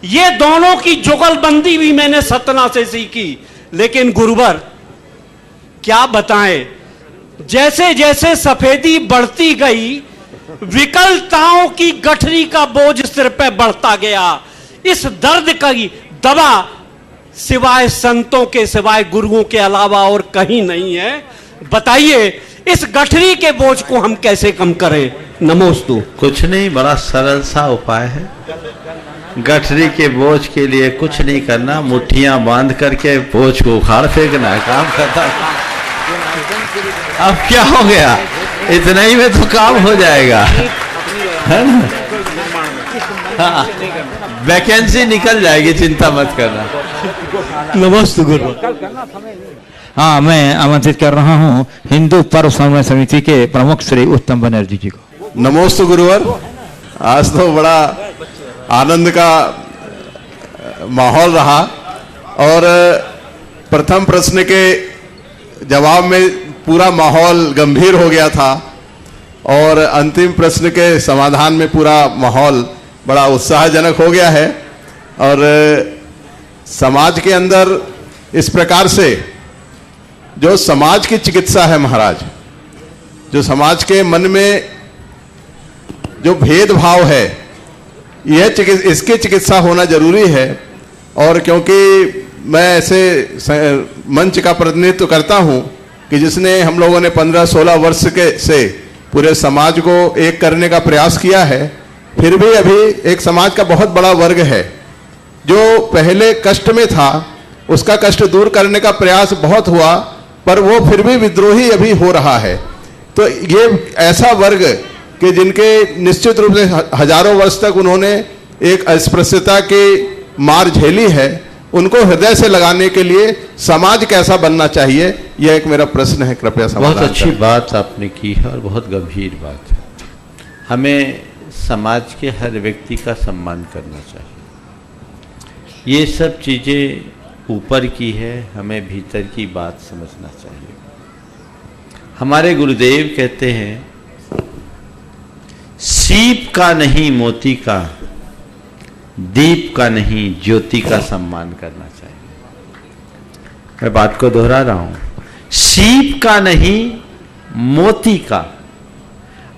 ये दोनों की जुगलबंदी भी मैंने सतना से सीखी। लेकिन गुरुवर, क्या बताएं, जैसे जैसे सफेदी बढ़ती गई, विकलताओं की गठरी का बोझ सिर पे बढ़ता गया। इस दर्द की दवा सिवाय संतों के, सिवाय गुरुओं के अलावा और कहीं नहीं है। बताइए, इस गठरी के बोझ को हम कैसे कम करें? नमोस्तु। कुछ नहीं, बड़ा सरल सा उपाय है। गठरी के बोझ के लिए कुछ नहीं करना, मुट्ठियां बांध करके बोझ को उखाड़ फेंकना है, काम करता है। अब क्या हो गया, इतना ही में तो काम हो जाएगा, है ना? हाँ, वैकेंसी निकल जाएगी, चिंता मत करना। नमस्ते गुरु। हाँ, मैं आमंत्रित कर रहा हूँ हिंदू पर्व समन्वय समिति के प्रमुख श्री उत्तम बनर्जी जी को। नमोस्तु गुरुवर। आज तो बड़ा आनंद का माहौल रहा और प्रथम प्रश्न के जवाब में पूरा माहौल गंभीर हो गया था और अंतिम प्रश्न के समाधान में पूरा माहौल बड़ा उत्साहजनक हो गया है। और समाज के अंदर इस प्रकार से जो समाज की चिकित्सा है महाराज, जो समाज के मन में जो भेदभाव है, यह इसकी चिकित्सा होना जरूरी है। और क्योंकि मैं ऐसे मंच का प्रतिनिधित्व करता हूं कि जिसने हम लोगों ने 15-16 वर्ष से पूरे समाज को एक करने का प्रयास किया है, फिर भी अभी एक समाज का बहुत बड़ा वर्ग है जो पहले कष्ट में था, उसका कष्ट दूर करने का प्रयास बहुत हुआ, पर वो फिर भी विद्रोही अभी हो रहा है। तो ये ऐसा वर्ग कि जिनके निश्चित रूप से हजारों वर्ष तक उन्होंने एक अस्पृश्यता की मार झेली है, उनको हृदय से लगाने के लिए समाज कैसा बनना चाहिए, यह एक मेरा प्रश्न है, कृपया समाधान बहुत अच्छी करें। बात आपने की है और बहुत गंभीर बात है। हमें समाज के हर व्यक्ति का सम्मान करना चाहिए। ये सब चीज़ें ऊपर की है, हमें भीतर की बात समझना चाहिए। हमारे गुरुदेव कहते हैं, सीप का नहीं मोती का, दीप का नहीं ज्योति का सम्मान करना चाहिए। मैं बात को दोहरा रहा हूं, सीप का नहीं मोती का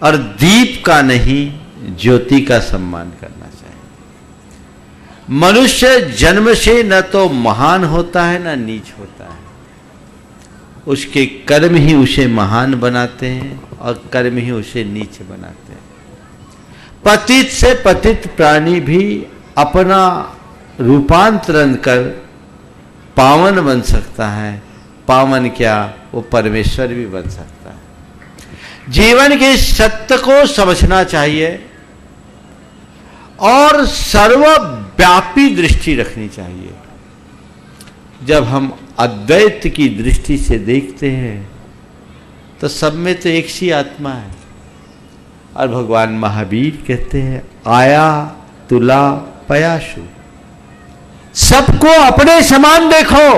और दीप का नहीं ज्योति का सम्मान करना चाहिए। मनुष्य जन्म से न तो महान होता है न नीच होता है, उसके कर्म ही उसे महान बनाते हैं और कर्म ही उसे नीच बनाते हैं। पतित से पतित प्राणी भी अपना रूपांतरण कर पावन बन सकता है। पावन क्या, वो परमेश्वर भी बन सकता है। जीवन के सत्य को समझना चाहिए और सर्वव्यापी दृष्टि रखनी चाहिए। जब हम अद्वैत की दृष्टि से देखते हैं तो सब में तो एक सी आत्मा है। और भगवान महावीर कहते हैं, आया तुला पयाशु, सबको अपने समान देखो।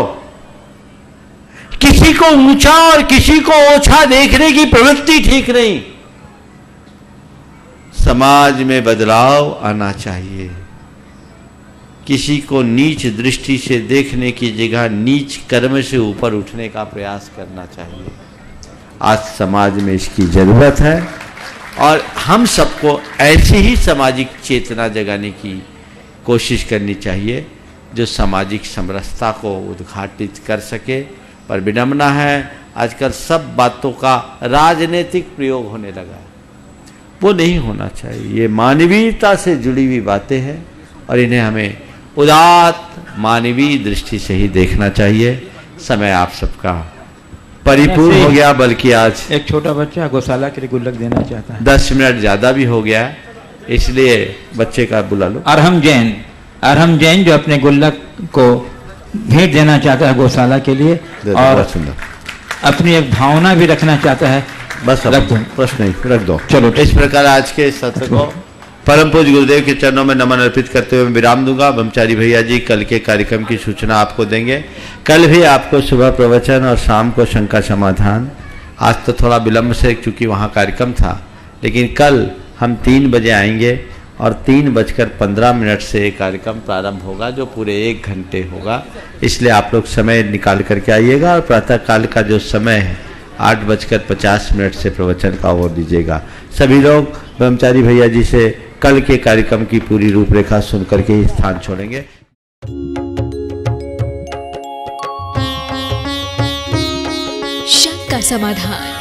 किसी को ऊंचा और किसी को ओछा देखने की प्रवृत्ति ठीक नहीं। समाज में बदलाव आना चाहिए। किसी को नीच दृष्टि से देखने की जगह नीच कर्म से ऊपर उठने का प्रयास करना चाहिए। आज समाज में इसकी जरूरत है और हम सबको ऐसी ही सामाजिक चेतना जगाने की कोशिश करनी चाहिए जो सामाजिक समरसता को उद्घाटित कर सके। पर विडंबना है, आजकल सब बातों का राजनीतिक प्रयोग होने लगा है। वो नहीं होना चाहिए। ये मानवीयता से जुड़ी हुई बातें हैं और इन्हें हमें उदात्त मानवीय दृष्टि से ही देखना चाहिए। समय आप सबका परिपूर्ण हो गया, बल्कि आज एक छोटा बच्चा गौशाला के लिए गुल्लक देना चाहता है। 10 मिनट ज़्यादा भी हो गया, इसलिए बच्चे का बुला लो। अरहम जैन जो अपने गुल्लक को भेंट देना चाहता है गौशाला के लिए और अपनी एक भावना भी रखना चाहता है। बस रख दो, प्रश्न नहीं, रख दो। चलो, इस प्रकार आज के सत्र को परम पूज्य गुरुदेव के चरणों में नमन अर्पित करते हुए विराम दूंगा। ब्रह्मचारी भैया जी कल के कार्यक्रम की सूचना आपको देंगे। कल भी आपको सुबह प्रवचन और शाम को शंका समाधान। आज तो थोड़ा विलंब से, क्योंकि वहाँ कार्यक्रम था, लेकिन कल हम 3 बजे आएंगे और 3:15 से ये कार्यक्रम प्रारंभ होगा, जो पूरे 1 घंटे होगा। इसलिए आप लोग समय निकाल करके आइएगा और प्रातःकाल का जो समय है 8:50 से प्रवचन का ओर दीजिएगा। सभी लोग ब्रह्मचारी भैया जी से कल के कार्यक्रम की पूरी रूपरेखा सुन करके ही स्थान छोड़ेंगे। शंका समाधान।